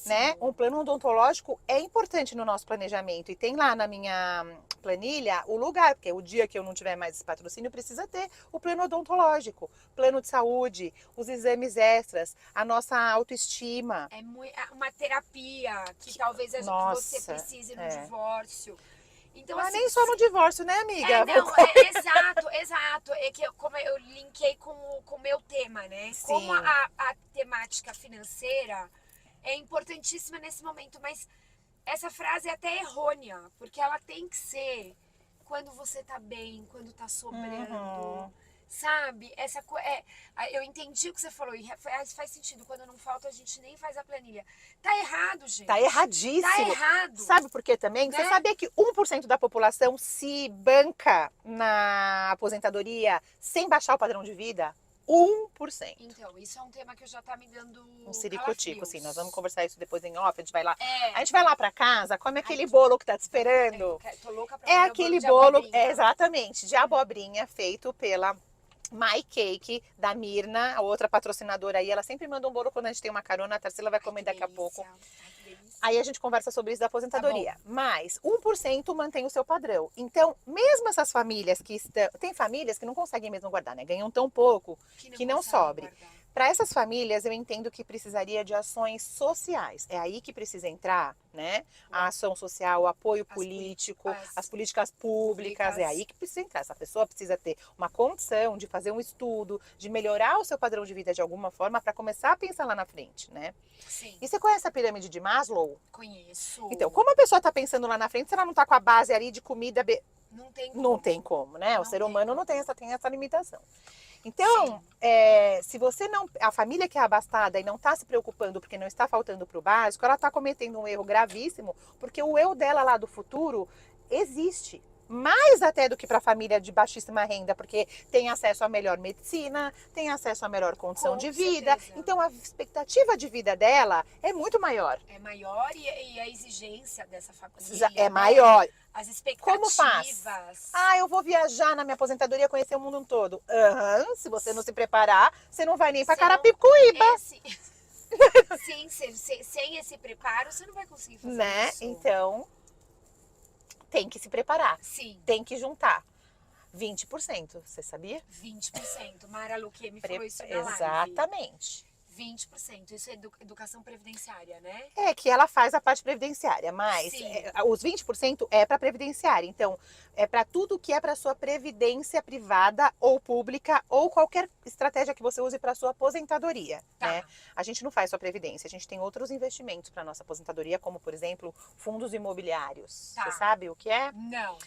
Né? Um plano odontológico é importante no nosso planejamento. E tem lá na minha planilha o lugar, porque o dia que eu não tiver mais esse patrocínio, precisa ter o plano odontológico, plano de saúde, os exames extras, a nossa autoestima. É uma terapia que talvez você precise no divórcio. Então, mas assim, nem só no divórcio, né, amiga? Exato. É que como eu linkei com o meu tema, né? Sim. Como a temática financeira é importantíssima nesse momento, mas essa frase é até errônea, porque ela tem que ser quando você tá bem, quando tá sobrando. Sabe? Eu entendi o que você falou e faz sentido. Quando não falta, a gente nem faz a planilha. Tá errado, gente. Tá erradíssimo. Tá errado. Sabe por quê também? Né? Você sabia que 1% da população se banca na aposentadoria sem baixar o padrão de vida? 1%. Então, isso é um tema que já tá me dando um ciricutico, assim. Nós vamos conversar isso depois em off. A gente vai lá. É. A gente vai lá pra casa, come aquele bolo que tá te esperando. Tô louca pra É comer aquele de bolo, abobrinha. exatamente, de abobrinha, feito pela My Cake, da Mirna, a outra patrocinadora aí. Ela sempre manda um bolo quando a gente tem uma carona. A Tarsila vai comer daqui a pouco. Aí a gente conversa sobre isso da aposentadoria. Mas 1% mantém o seu padrão. Então, mesmo essas famílias que estão... Tem famílias que não conseguem mesmo guardar, né? Ganham tão pouco que não sobre. Para essas famílias, eu entendo que precisaria de ações sociais. É aí que precisa entrar, né? A ação social, o apoio político, as políticas públicas. É aí que precisa entrar. Essa pessoa precisa ter uma condição de fazer um estudo, de melhorar o seu padrão de vida de alguma forma para começar a pensar lá na frente, né? Sim. E você conhece a pirâmide de Maslow? Conheço. Então, como a pessoa está pensando lá na frente, se ela não está com a base ali de comida... Não tem como. Não tem como, né? Não o ser tem humano como. não tem essa limitação. Então, se você não. A família que é abastada e não está se preocupando porque não está faltando para o básico, ela está cometendo um erro gravíssimo, porque o eu dela lá do futuro existe. Mais até do que para a família de baixíssima renda, porque tem acesso à melhor medicina, tem acesso à melhor condição de vida. certeza. Então, a expectativa de vida dela é muito maior. É maior e a exigência dessa família É né? maior. As expectativas. Como faz? Ah, eu vou viajar na minha aposentadoria, conhecer o mundo todo. Se você não se preparar, você não vai nem para Carapicuíba. Sim, sem esse preparo, você não vai conseguir fazer né? isso. Então, tem que se preparar. Sim. Tem que juntar. 20%, você sabia? 20%. Mara Luque me falou isso na live. Exatamente. 20%. Isso é educação previdenciária, né? É que ela faz a parte previdenciária, mas os 20% é para previdenciária. Então, é para tudo que é para sua previdência privada ou pública ou qualquer estratégia que você use para sua aposentadoria, né? A gente não faz só previdência, a gente tem outros investimentos para nossa aposentadoria, como, por exemplo, fundos imobiliários. Você sabe o que é? Não.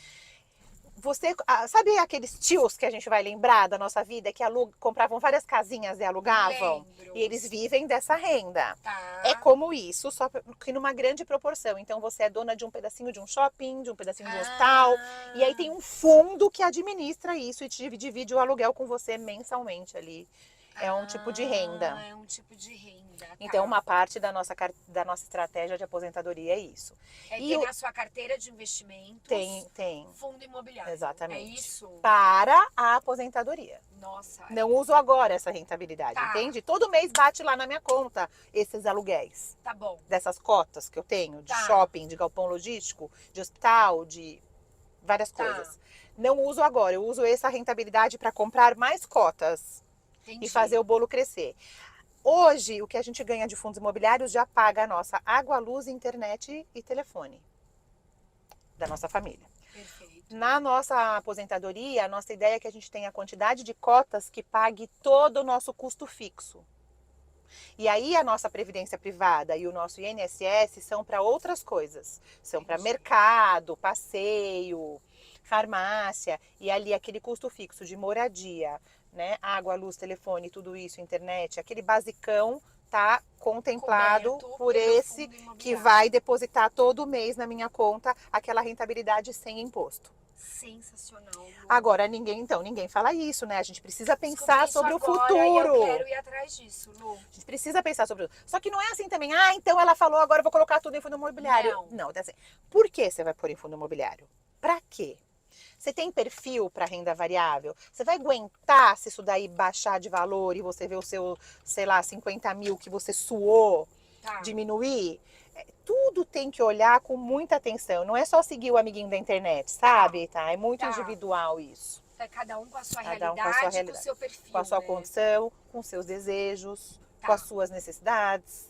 Você sabe aqueles tios que a gente vai lembrar da nossa vida que compravam várias casinhas e alugavam? Lembro. E eles vivem dessa renda. Tá. É como isso, só que numa grande proporção. Então você é dona de um pedacinho de um shopping, de um pedacinho de um hospital. E aí tem um fundo que administra isso e divide o aluguel com você mensalmente ali. É um tipo de renda. É um tipo de renda. Então, uma parte da nossa estratégia de aposentadoria é isso. Tem na sua carteira de investimentos. Tem. Fundo imobiliário. Exatamente. É isso? Para a aposentadoria. Nossa. Não uso agora essa rentabilidade, entende? Todo mês bate lá na minha conta esses aluguéis. Tá bom. Dessas cotas que eu tenho, de shopping, de galpão logístico, de hospital, de várias coisas. Não uso agora, eu uso essa rentabilidade para comprar mais cotas. Entendi. E fazer o bolo crescer. Hoje, o que a gente ganha de fundos imobiliários já paga a nossa água, luz, internet e telefone da nossa família. Perfeito. Na nossa aposentadoria, a nossa ideia é que a gente tenha a quantidade de cotas que pague todo o nosso custo fixo. E aí a nossa previdência privada e o nosso INSS são para outras coisas. São para mercado, passeio, farmácia e ali aquele custo fixo de moradia, né? Água, luz, telefone, tudo isso, internet, aquele basicão tá contemplado por esse que vai depositar todo mês na minha conta aquela rentabilidade sem imposto. Sensacional. Lu. Agora, ninguém fala isso, né? A gente precisa pensar sobre o futuro. Eu quero ir atrás disso, Lu. A gente precisa pensar sobre isso. Só que não é assim também, então ela falou, agora eu vou colocar tudo em fundo imobiliário. Não, assim, por que você vai pôr em fundo imobiliário? Pra quê? Você tem perfil para renda variável? Você vai aguentar se isso daí baixar de valor e você ver o seu, sei lá, 50 mil que você suou diminuir? Tudo tem que olhar com muita atenção. Não é só seguir o amiguinho da internet, sabe? É muito individual isso. É cada um com a sua realidade, com o seu perfil. Com a sua condição, com seus desejos, com as suas necessidades.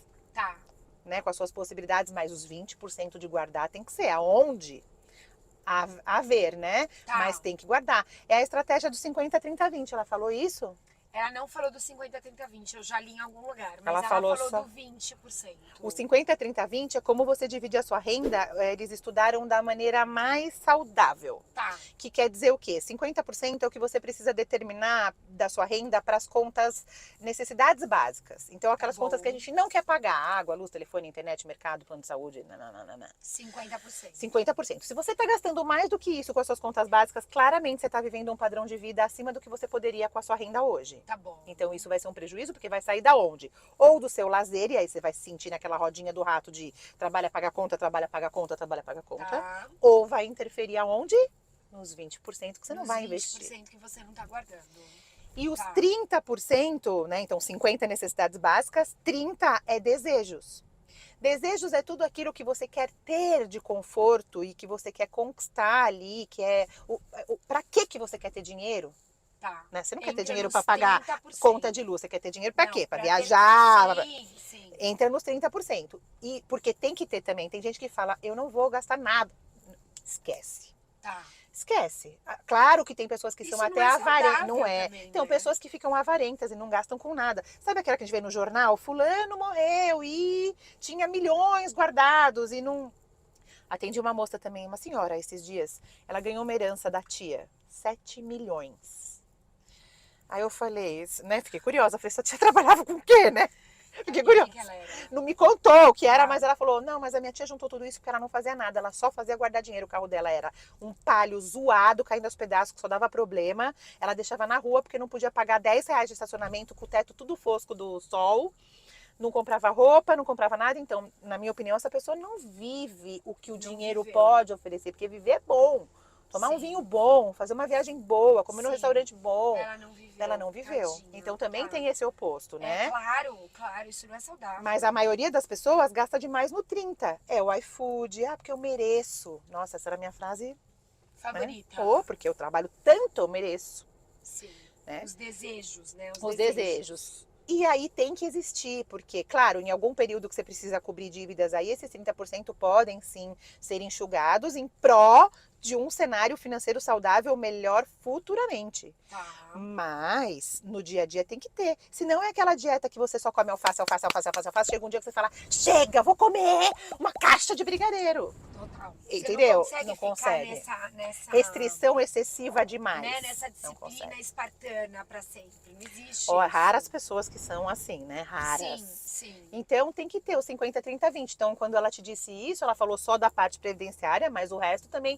Né? Com as suas possibilidades, mas os 20% de guardar tem que ser aonde? A ver, né? Mas tem que guardar. É a estratégia do 50, 30, 20. Ela falou isso? Ela não falou do 50, 30, 20. Eu já li em algum lugar. Mas ela falou só do 20%. O 50, 30, 20 é como você divide a sua renda. Eles estudaram da maneira mais saudável. Que quer dizer o quê? 50% é o que você precisa determinar da sua renda para as contas, necessidades básicas. Então, aquelas contas que a gente não quer pagar. Água, luz, telefone, internet, mercado, plano de saúde. 50%. 50%. Se você está gastando mais do que isso com as suas contas básicas, claramente você está vivendo um padrão de vida acima do que você poderia com a sua renda hoje. Tá bom. Então isso vai ser um prejuízo, porque vai sair da onde? Ou do seu lazer, e aí você vai se sentir naquela rodinha do rato de trabalha, paga conta, trabalha, paga conta, trabalha, paga conta. Ou vai interferir aonde? Nos 20% que você não vai investir. Nos 20% que você não tá guardando. E os 30%, né? Então 50% necessidades básicas, 30% é desejos. Desejos é tudo aquilo que você quer ter de conforto e que você quer conquistar ali, que é... Pra que você quer ter dinheiro? Tá. Né? Você não quer ter Entra dinheiro nos para pagar 30%. conta de luz, você quer ter dinheiro para Não, quê? Para pra viajar. Sim, sim. Entra nos 30%. E porque tem que ter também. Tem gente que fala, eu não vou gastar nada. Esquece. Tá. Esquece. Claro que tem pessoas que Isso são não até é avarentas. saudável Não é. também, Tem né? pessoas que ficam avarentas e não gastam com nada. Sabe aquela que a gente vê no jornal? Fulano morreu e tinha milhões guardados e não. Atendi uma moça também, uma senhora, esses dias. Ela ganhou uma herança da tia. 7 milhões. Aí eu falei, né? Fiquei curiosa. Falei, essa tia trabalhava com o quê, né? Fiquei curiosa. Que ela era? Não me contou o que era, Ah. mas ela falou, não, mas a minha tia juntou tudo isso porque ela não fazia nada, ela só fazia guardar dinheiro. O carro dela era um Palio zoado, caindo aos pedaços, que só dava problema. Ela deixava na rua porque não podia pagar 10 reais de estacionamento com o teto tudo fosco do sol. Não comprava roupa, não comprava nada. Então, na minha opinião, essa pessoa não vive o que o dinheiro viveu. pode oferecer, porque viver é bom. Tomar um Sim. vinho bom, fazer uma viagem boa, comer num Sim. restaurante bom. Ela não viveu. Ela não viveu. Tadinha. Então também Tá. tem esse oposto, né? É, claro, isso não é saudável. Mas a maioria das pessoas gasta demais no 30. É o iFood, porque eu mereço. Nossa, essa era a minha frase, Favorita. né? Ou porque eu trabalho tanto, eu mereço. Sim. Né? Os desejos, né? Os desejos. E aí tem que existir, porque, claro, em algum período que você precisa cobrir dívidas aí, esses 30% podem sim ser enxugados em pró de um cenário financeiro saudável melhor futuramente. Tá. Mas no dia a dia tem que ter. Senão é aquela dieta que você só come alface, alface, alface, alface, alface. Chega um dia que você fala, chega, vou comer uma caixa de brigadeiro. Total. Entendeu? Você Não ficar consegue. nessa Restrição excessiva demais. né, nessa Não disciplina consegue. espartana pra sempre. Não existe Ó, isso. raras pessoas que são assim, né? Raras. Sim. Então tem que ter o 50, 30, 20. Então, quando ela te disse isso, ela falou só da parte previdenciária, mas o resto também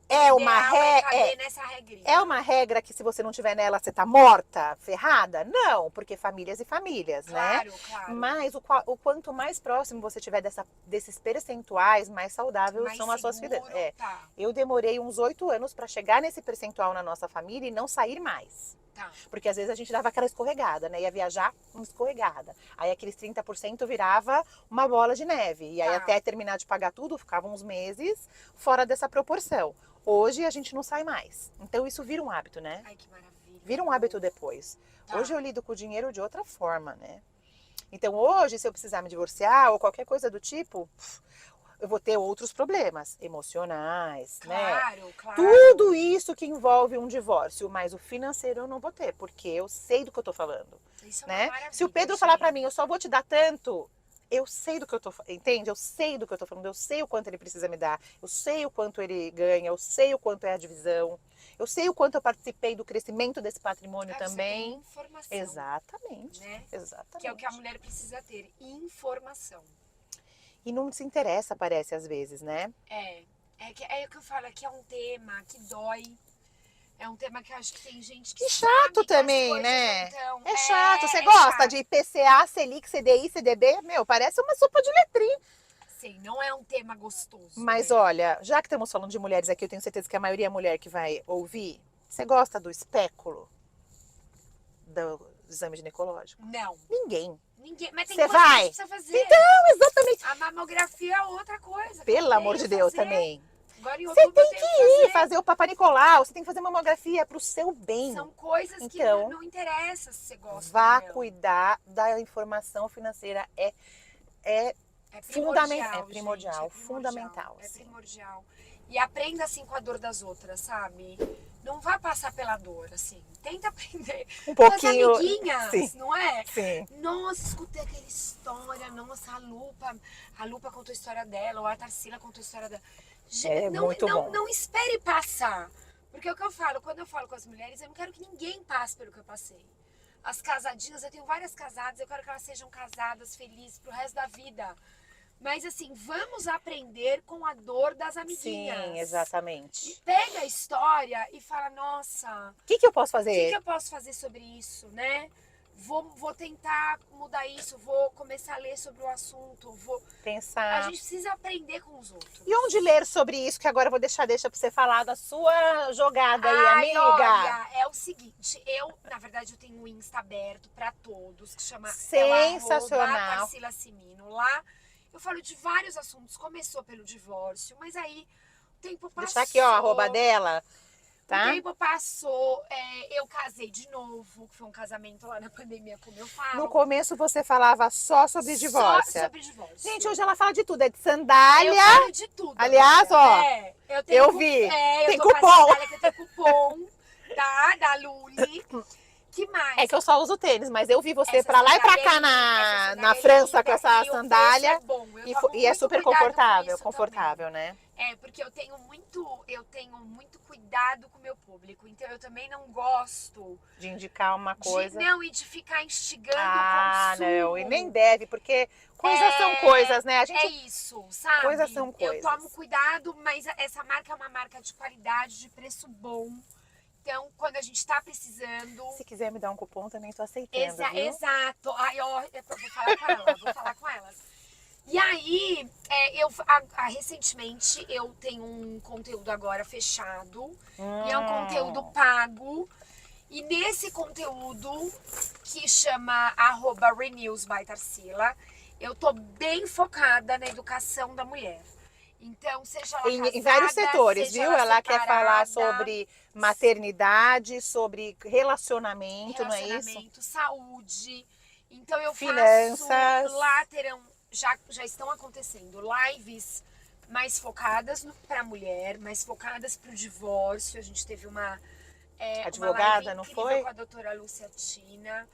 é uma regra. Nessa regrinha. É uma regra que se você não tiver nela, você tá morta, ferrada? Não, porque famílias e famílias, né? Claro. Mas o quanto mais próximo você tiver desses percentuais, mais saudáveis Mais são as suas seguro, finanças. tá. Eu demorei uns 8 anos para chegar nesse percentual na nossa família e não sair mais. Tá. Porque às vezes a gente dava aquela escorregada, né? Ia viajar, uma escorregada. Aí aqueles 30% virava uma bola de neve. E aí Tá. até terminar de pagar tudo, ficavam uns meses fora dessa proporção. Hoje a gente não sai mais. Então isso vira um hábito, né? Ai, que maravilha. Vira um hábito depois. Tá. Hoje eu lido com o dinheiro de outra forma, né? Então hoje, se eu precisar me divorciar ou qualquer coisa do tipo, eu vou ter outros problemas emocionais, né? Claro. Tudo isso que envolve um divórcio, mas o financeiro eu não vou ter, porque eu sei do que eu tô falando, Isso é né? uma maravilha, Se o Pedro falar pra gente. mim, eu só vou te dar tanto, eu sei do que eu tô, entende? Eu sei do que eu tô falando, eu sei o quanto ele precisa me dar, eu sei o quanto ele ganha, eu sei o quanto é a divisão, eu sei o quanto eu participei do crescimento desse patrimônio Você tem também. informação. Exatamente, Né? exatamente. Que é o que a mulher precisa ter. Informação. E não se interessa, parece, às vezes, né? É o que eu falo, que é um tema que dói. É um tema que eu acho que tem gente que E sabe chato que as também, coisas né? não tão- É chato. Você é gosta chato. de IPCA, Selic, CDI, CDB? Meu, parece uma sopa de letrinha. Sim, não é um tema gostoso. Mas né? olha, já que estamos falando de mulheres aqui, eu tenho certeza que a maioria é mulher que vai ouvir. Você gosta do espéculo? Do exame ginecológico? Não. Ninguém. Ninguém. Mas tem Você coisa que a vai? gente precisa fazer. Então, exatamente. A mamografia é outra coisa. que Pelo eu amor tenho de Deus fazer. também. Agora em Você outubro eu tem tenho que ir fazer o Papa Nicolau, você tem que fazer mamografia pro seu bem. São coisas que Então, não interessa se você gosta Vá ou não. cuidar da informação financeira. É É fundamental, gente, primordial, fundamental, É sim. primordial. E aprenda assim com a dor das outras, sabe? Não vai passar pela dor, assim. Tenta aprender. Um pouquinho. As amiguinhas, Sim. não é? Sim. Nossa, escutei aquela história. Nossa, a Lupa contou a história dela, ou a Tarsila contou a história dela. É muito bom. Não espere passar. Porque é o que eu falo, quando eu falo com as mulheres, eu não quero que ninguém passe pelo que eu passei. As casadinhas, eu tenho várias casadas, eu quero que elas sejam casadas, felizes pro resto da vida. Mas assim, vamos aprender com a dor das amiguinhas. Sim, exatamente. Pega a história e fala, nossa, O que eu posso o que fazer? eu posso fazer sobre isso, né? Vou tentar mudar isso, vou começar a ler sobre o assunto, A Pensar. gente precisa aprender com os outros. E onde ler sobre isso? Que agora eu vou deixa pra você falar da sua jogada aí, Ai, amiga. olha, é o seguinte, na verdade, eu tenho um Insta aberto pra todos, que chama Sensacional. Tarsila Simino. Lá eu falo de vários assuntos, começou pelo divórcio, mas aí o tempo passou. Deixar aqui, ó, a arroba dela. tá? O tempo passou, eu casei de novo, que foi um casamento lá na pandemia, como eu falo. No começo você falava só sobre divórcio. Só sobre divórcio. Gente, hoje ela fala de tudo, é de sandália. Eu falo de tudo. Aliás, agora. ó, eu vi. eu Tem tô com a cupom. sandália que eu tenho cupom, tá? Da Luli. Que mais? É que eu só uso tênis, mas eu vi você Essa pra lá e pra sandália cá é linda, na essa França sandália com é essa linda, sandália. e o preço é bom. Eu tomo E é muito super cuidado com confortável, isso confortável, também. né? Porque eu tenho muito cuidado com o meu público. Então eu também não gosto De indicar uma coisa. e de ficar instigando o consumo. Não, e nem deve, porque coisas são coisas, né? A gente É isso, sabe? Coisas são coisas. Eu tomo cuidado, mas essa marca é uma marca de qualidade, de preço bom. Então, quando a gente tá precisando... Se quiser me dar um cupom, também tô aceitando, viu? Exato. Ai, ó, eu vou falar com elas. E aí, recentemente, eu tenho um conteúdo agora fechado. E é um conteúdo pago. E nesse conteúdo, que chama @renews by Tarsila, eu tô bem focada na educação da mulher. Então, seja ela casada, Em vários setores, seja viu? Ela quer falar separada, sobre maternidade, sobre relacionamento, não é isso? relacionamento, saúde. Então eu Finanças. faço, lá já estão acontecendo lives mais focadas para a mulher, mais focadas para o divórcio. A gente teve uma advogada, live não incrível foi? com a doutora Lúcia Tina.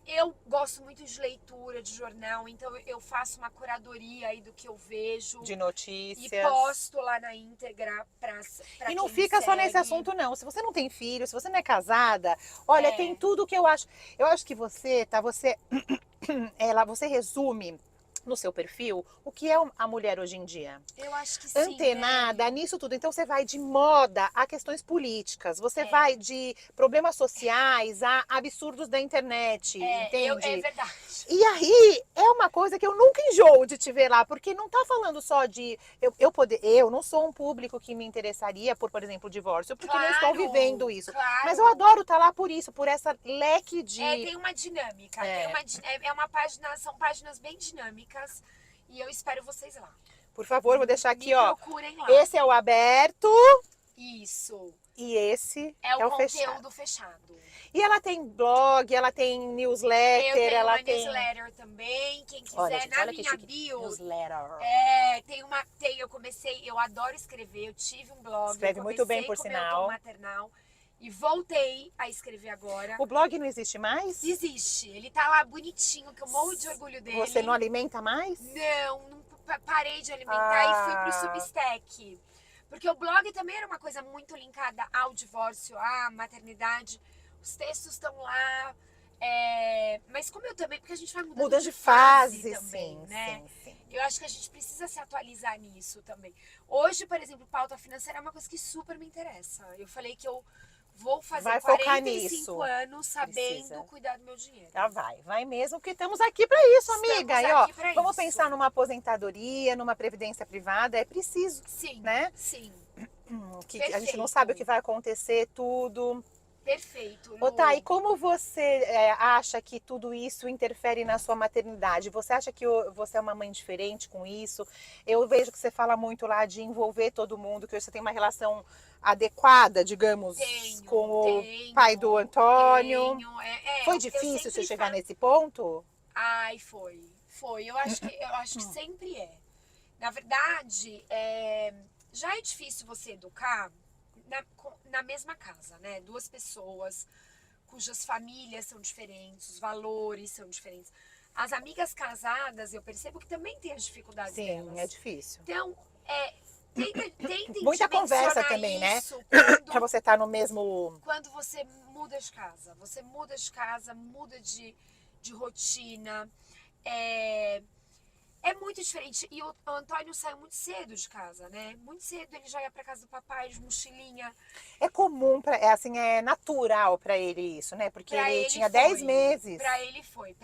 Eu gosto muito de leitura, de jornal, então eu faço uma curadoria aí do que eu vejo. De notícias. E posto lá na íntegra pra E não quem fica me só nesse segue. assunto, não. Se você não tem filho, se você não é casada, olha, tem tudo que eu acho. Eu acho que você resume no seu perfil o que é a mulher hoje em dia. Eu acho que sim, Antenada né? nisso tudo. Então você vai de moda a questões políticas, você vai de problemas sociais a absurdos da internet, entende? É verdade. E aí é uma coisa que eu nunca enjoo de te ver lá, porque não tá falando só de eu não sou um público que me interessaria por exemplo, divórcio, porque não estou vivendo isso. Claro. Mas eu adoro estar lá por isso, por essa leque de tem uma dinâmica. São páginas bem dinâmicas. E eu espero vocês lá. Por favor, vou deixar aqui, Me ó. procurem lá. Esse é o aberto. Isso. E esse é o fechado. conteúdo fechado. E ela tem blog, ela tem newsletter, eu tenho ela uma tem newsletter também. Quem quiser, olha, gente, na olha minha bio. Newsletter. Eu adoro escrever, eu tive um blog. Escreve muito bem, por sinal. Maternal. E voltei a escrever agora. O blog não existe mais? Existe. Ele tá lá bonitinho, que eu morro de orgulho dele. Você não alimenta mais? Não parei de alimentar e fui pro Substack. Porque o blog também era uma coisa muito linkada ao divórcio, à maternidade. Os textos estão lá. Mas como eu também, porque a gente vai mudando de fase também, sim, né? Sim. Eu acho que a gente precisa se atualizar nisso também. Hoje, por exemplo, pauta financeira é uma coisa que super me interessa. Eu falei que eu vou fazer 45 anos sabendo cuidar do meu dinheiro. Vai mesmo, porque estamos aqui para isso, amiga. E ó, vamos pensar numa aposentadoria, numa previdência privada, é preciso. Sim, né? Sim. Que a gente não sabe o que vai acontecer, tudo. Perfeito. Ô, Thay, e como você acha que tudo isso interfere na sua maternidade? Você acha que você é uma mãe diferente com isso? Eu vejo que você fala muito lá de envolver todo mundo, que você tem uma relação adequada, digamos, com o pai do Antônio. Foi difícil você chegar nesse ponto? Ai, foi. Eu acho que sempre é. Na verdade, já é difícil você educar na mesma casa, né? Duas pessoas cujas famílias são diferentes, os valores são diferentes. As amigas casadas, eu percebo que também tem as dificuldades delas. Sim, é difícil. Então, tentem muita conversa também, né? Pra você estar no mesmo... Quando você muda de casa. Você muda de casa, muda de rotina. É muito diferente. E o Antônio saiu muito cedo de casa, né? Muito cedo ele já ia pra casa do papai de mochilinha. É comum, é natural pra ele isso, né? Porque ele tinha 10 meses. Pra ele foi.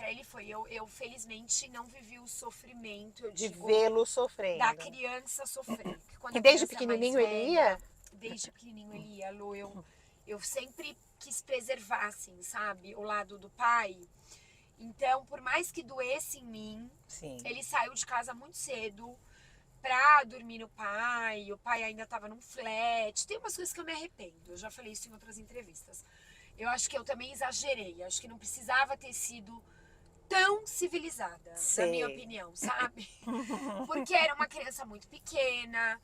Eu felizmente não vivi o sofrimento, de vê-lo sofrendo. Da criança sofrer. E desde pequenininho ele ia? Desde pequenininho ele ia, Lu. Eu sempre quis preservar, assim, sabe? O lado do pai. Então, por mais que doesse em mim, ele saiu de casa muito cedo. pra dormir no pai, o pai ainda tava num flat. Tem umas coisas que eu me arrependo, eu já falei isso em outras entrevistas. Eu acho que eu também exagerei, acho que não precisava ter sido tão civilizada, na minha Sei. opinião, sabe? Porque era uma criança muito pequena.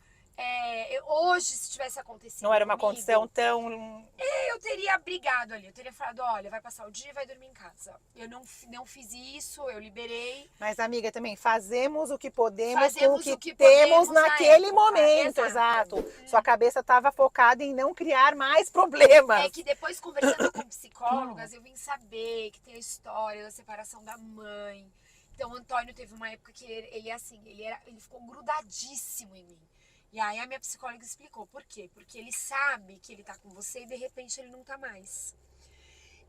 Hoje, se tivesse Não acontecido era uma condição comigo, tão... eu teria brigado ali. Eu teria falado, olha, vai passar o dia e vai dormir em casa. Eu não fiz isso, eu liberei. Mas, amiga, também fazemos o que podemos com o Fazemos que o que temos podemos na naquele época. momento, Exato. exato. Sua cabeça estava focada em não criar mais problemas. É que depois, conversando com psicólogas, eu vim saber que tem a história da separação da mãe. Então, o Antônio teve uma época que ele ficou grudadíssimo em mim. E aí a minha psicóloga explicou por quê? Porque ele sabe que ele tá com você e de repente ele não tá mais.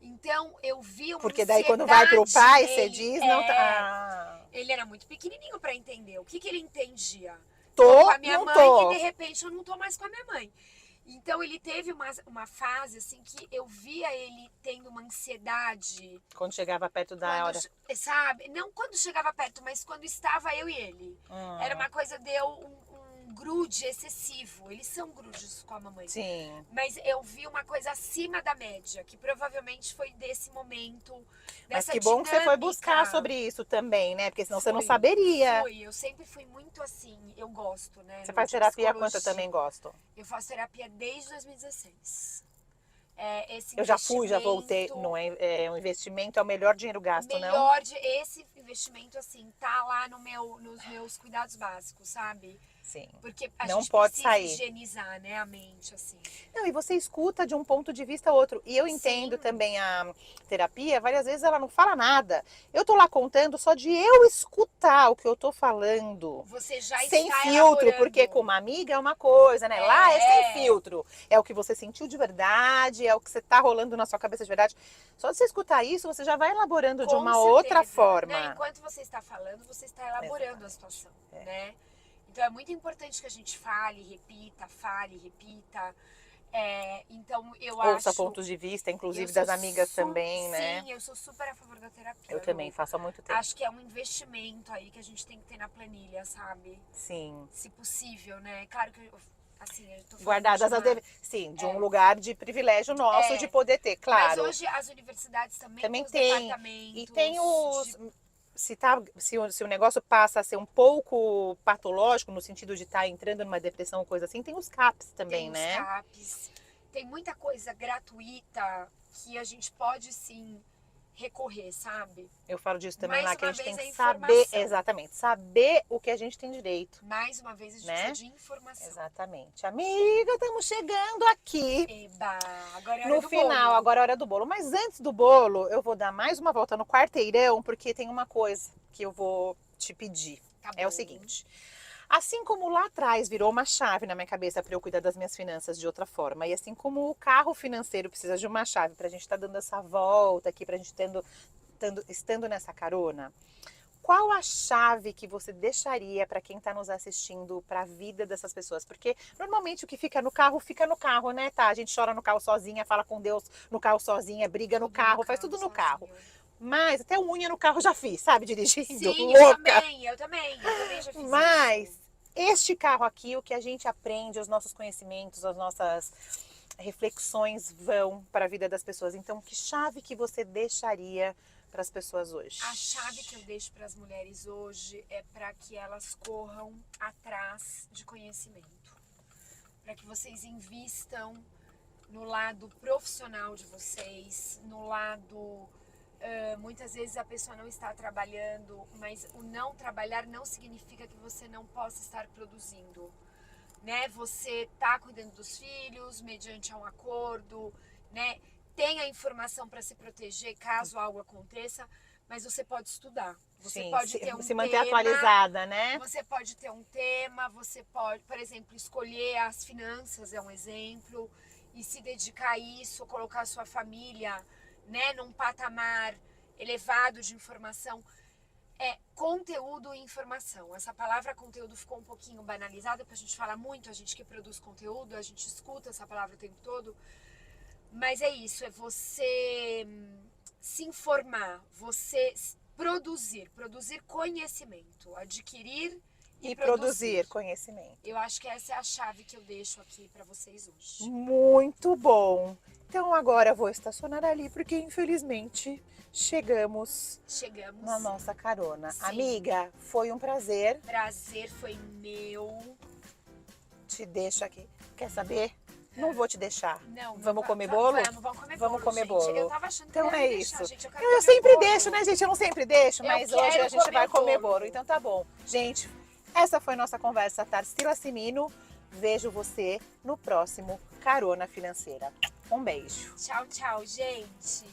Então, eu vi uma Porque daí quando vai pro ansiedade pai, você nele. diz, não tá... Ah, Ele era muito pequenininho pra entender. O que que ele entendia? Tô com tô, a minha não mãe e de tô. repente eu não tô mais com a minha mãe. Então ele teve uma fase assim que eu via ele tendo uma ansiedade Quando chegava perto da quando, hora. sabe, não quando chegava perto, mas quando estava eu e ele. Era uma coisa um grude excessivo. Eles são grudes com a mamãe. Sim. Mas eu vi uma coisa acima da média, que provavelmente foi desse momento, Mas dessa que bom que você foi buscar dinâmica. sobre isso também, né? Porque senão você não Fui, saberia. eu sempre fui muito assim, eu gosto, né, Você Lu, faz de terapia há quanto eu psicologia. também gosto. Eu faço terapia desde 2016. Esse Eu já fui, já voltei. investimento, Não é um investimento, é o melhor dinheiro gasto, não? esse investimento assim, tá lá no nos meus cuidados básicos, sabe? Sim. Porque a Não gente pode precisa sair. higienizar, né, a mente, assim. Não, e você escuta de um ponto de vista outro. E eu Sim, entendo também a terapia, várias vezes ela não fala nada. Eu tô lá contando só de eu escutar o que eu tô falando. você já Sem está filtro, porque com elaborando. uma amiga é uma coisa, né? Lá é sem É, filtro. É o que você sentiu de verdade, é o que você tá rolando na sua cabeça de verdade. Só de você escutar isso, você já vai elaborando de com uma outra certeza. Né? forma. Enquanto você está falando, você está elaborando a Exatamente. situação, né? Então é muito importante que a gente fale, repita. Então eu Ouça acho, pontos de vista, eu inclusive sou das amigas também, né? sim, eu sou super a favor da Eu terapia, também Lu. faço há muito tempo. Acho que é um investimento aí que a gente tem que ter na planilha, sabe? Sim. Se possível, né? Claro que assim, eu tô falando Guardadas de as uma... devidas. Sim, de um lugar de privilégio nosso de É, poder ter, mas claro. hoje as universidades também têm Também os tem. E tem departamentos os. de... Se o negócio passa a ser um pouco patológico, no sentido de estar entrando numa depressão ou coisa assim, tem os CAPs também, Tem os né? CAPs, tem muita coisa gratuita que a gente pode sim recorrer, sabe? Eu falo disso também Mais lá, que a uma gente tem vez que a saber, informação. exatamente, saber o que a gente tem direito, Mais uma vez a gente precisa né? de informação. Exatamente. Amiga, estamos chegando aqui Eba, agora é hora no do final, bolo. agora é a hora do bolo. Mas antes do bolo, eu vou dar mais uma volta no quarteirão, porque tem uma coisa que eu vou te pedir. Tá É o bom. seguinte. Assim como lá atrás virou uma chave na minha cabeça para eu cuidar das minhas finanças de outra forma, e assim como o carro financeiro precisa de uma chave para a gente estar dando essa volta aqui, para a gente estando nessa carona, qual a chave que você deixaria para quem está nos assistindo para a vida dessas pessoas? Porque normalmente o que fica no carro, né? Tá, a gente chora no carro sozinha, fala com Deus no carro sozinha, briga no Tudo carro, faz tudo no carro. sozinho. Mas até unha no carro já fiz, sabe? Dirigindo, Sim, louca. eu também já fiz Mas isso. este carro aqui, o que a gente aprende, os nossos conhecimentos, as nossas reflexões vão para a vida das pessoas. Então, que chave que você deixaria para as pessoas hoje? A chave que eu deixo para as mulheres hoje é para que elas corram atrás de conhecimento. Para que vocês invistam no lado profissional de vocês, no lado... muitas vezes a pessoa não está trabalhando, mas o não trabalhar não significa que você não possa estar produzindo. Né? Você está cuidando dos filhos mediante um acordo, né? Tem a informação para se proteger caso algo aconteça, mas você pode estudar. Você Sim, pode ter um se manter tema, atualizada, né? você pode ter um tema, você pode, por exemplo, escolher as finanças, é um exemplo, e se dedicar a isso, colocar a sua família, né, num patamar elevado de informação. Conteúdo e informação. Essa palavra conteúdo ficou um pouquinho banalizada, porque a gente fala muito, a gente que produz conteúdo, a gente escuta essa palavra o tempo todo. Mas é isso, é você se informar, você produzir conhecimento, adquirir e produzir conhecimento. Eu acho que essa é a chave que eu deixo aqui para vocês hoje. Muito bom! Então agora eu vou estacionar ali, porque infelizmente chegamos na nossa carona. Sim. Amiga, foi um prazer. Prazer foi meu. Te deixo aqui. Quer saber? Não vou te deixar. Não, Vamos comer bolo? Vamos comer Vamos bolo, comer gente. bolo. Eu tava achando que Então não é ia isso. deixar, gente. Eu sempre deixo, né, gente? Eu não sempre deixo, Eu mas hoje quero a gente vai comer comer bolo. bolo. Então tá bom. Gente, essa foi nossa conversa, Tarsila Simino. Vejo você no próximo Carona Financeira. Um beijo. Tchau, tchau, gente.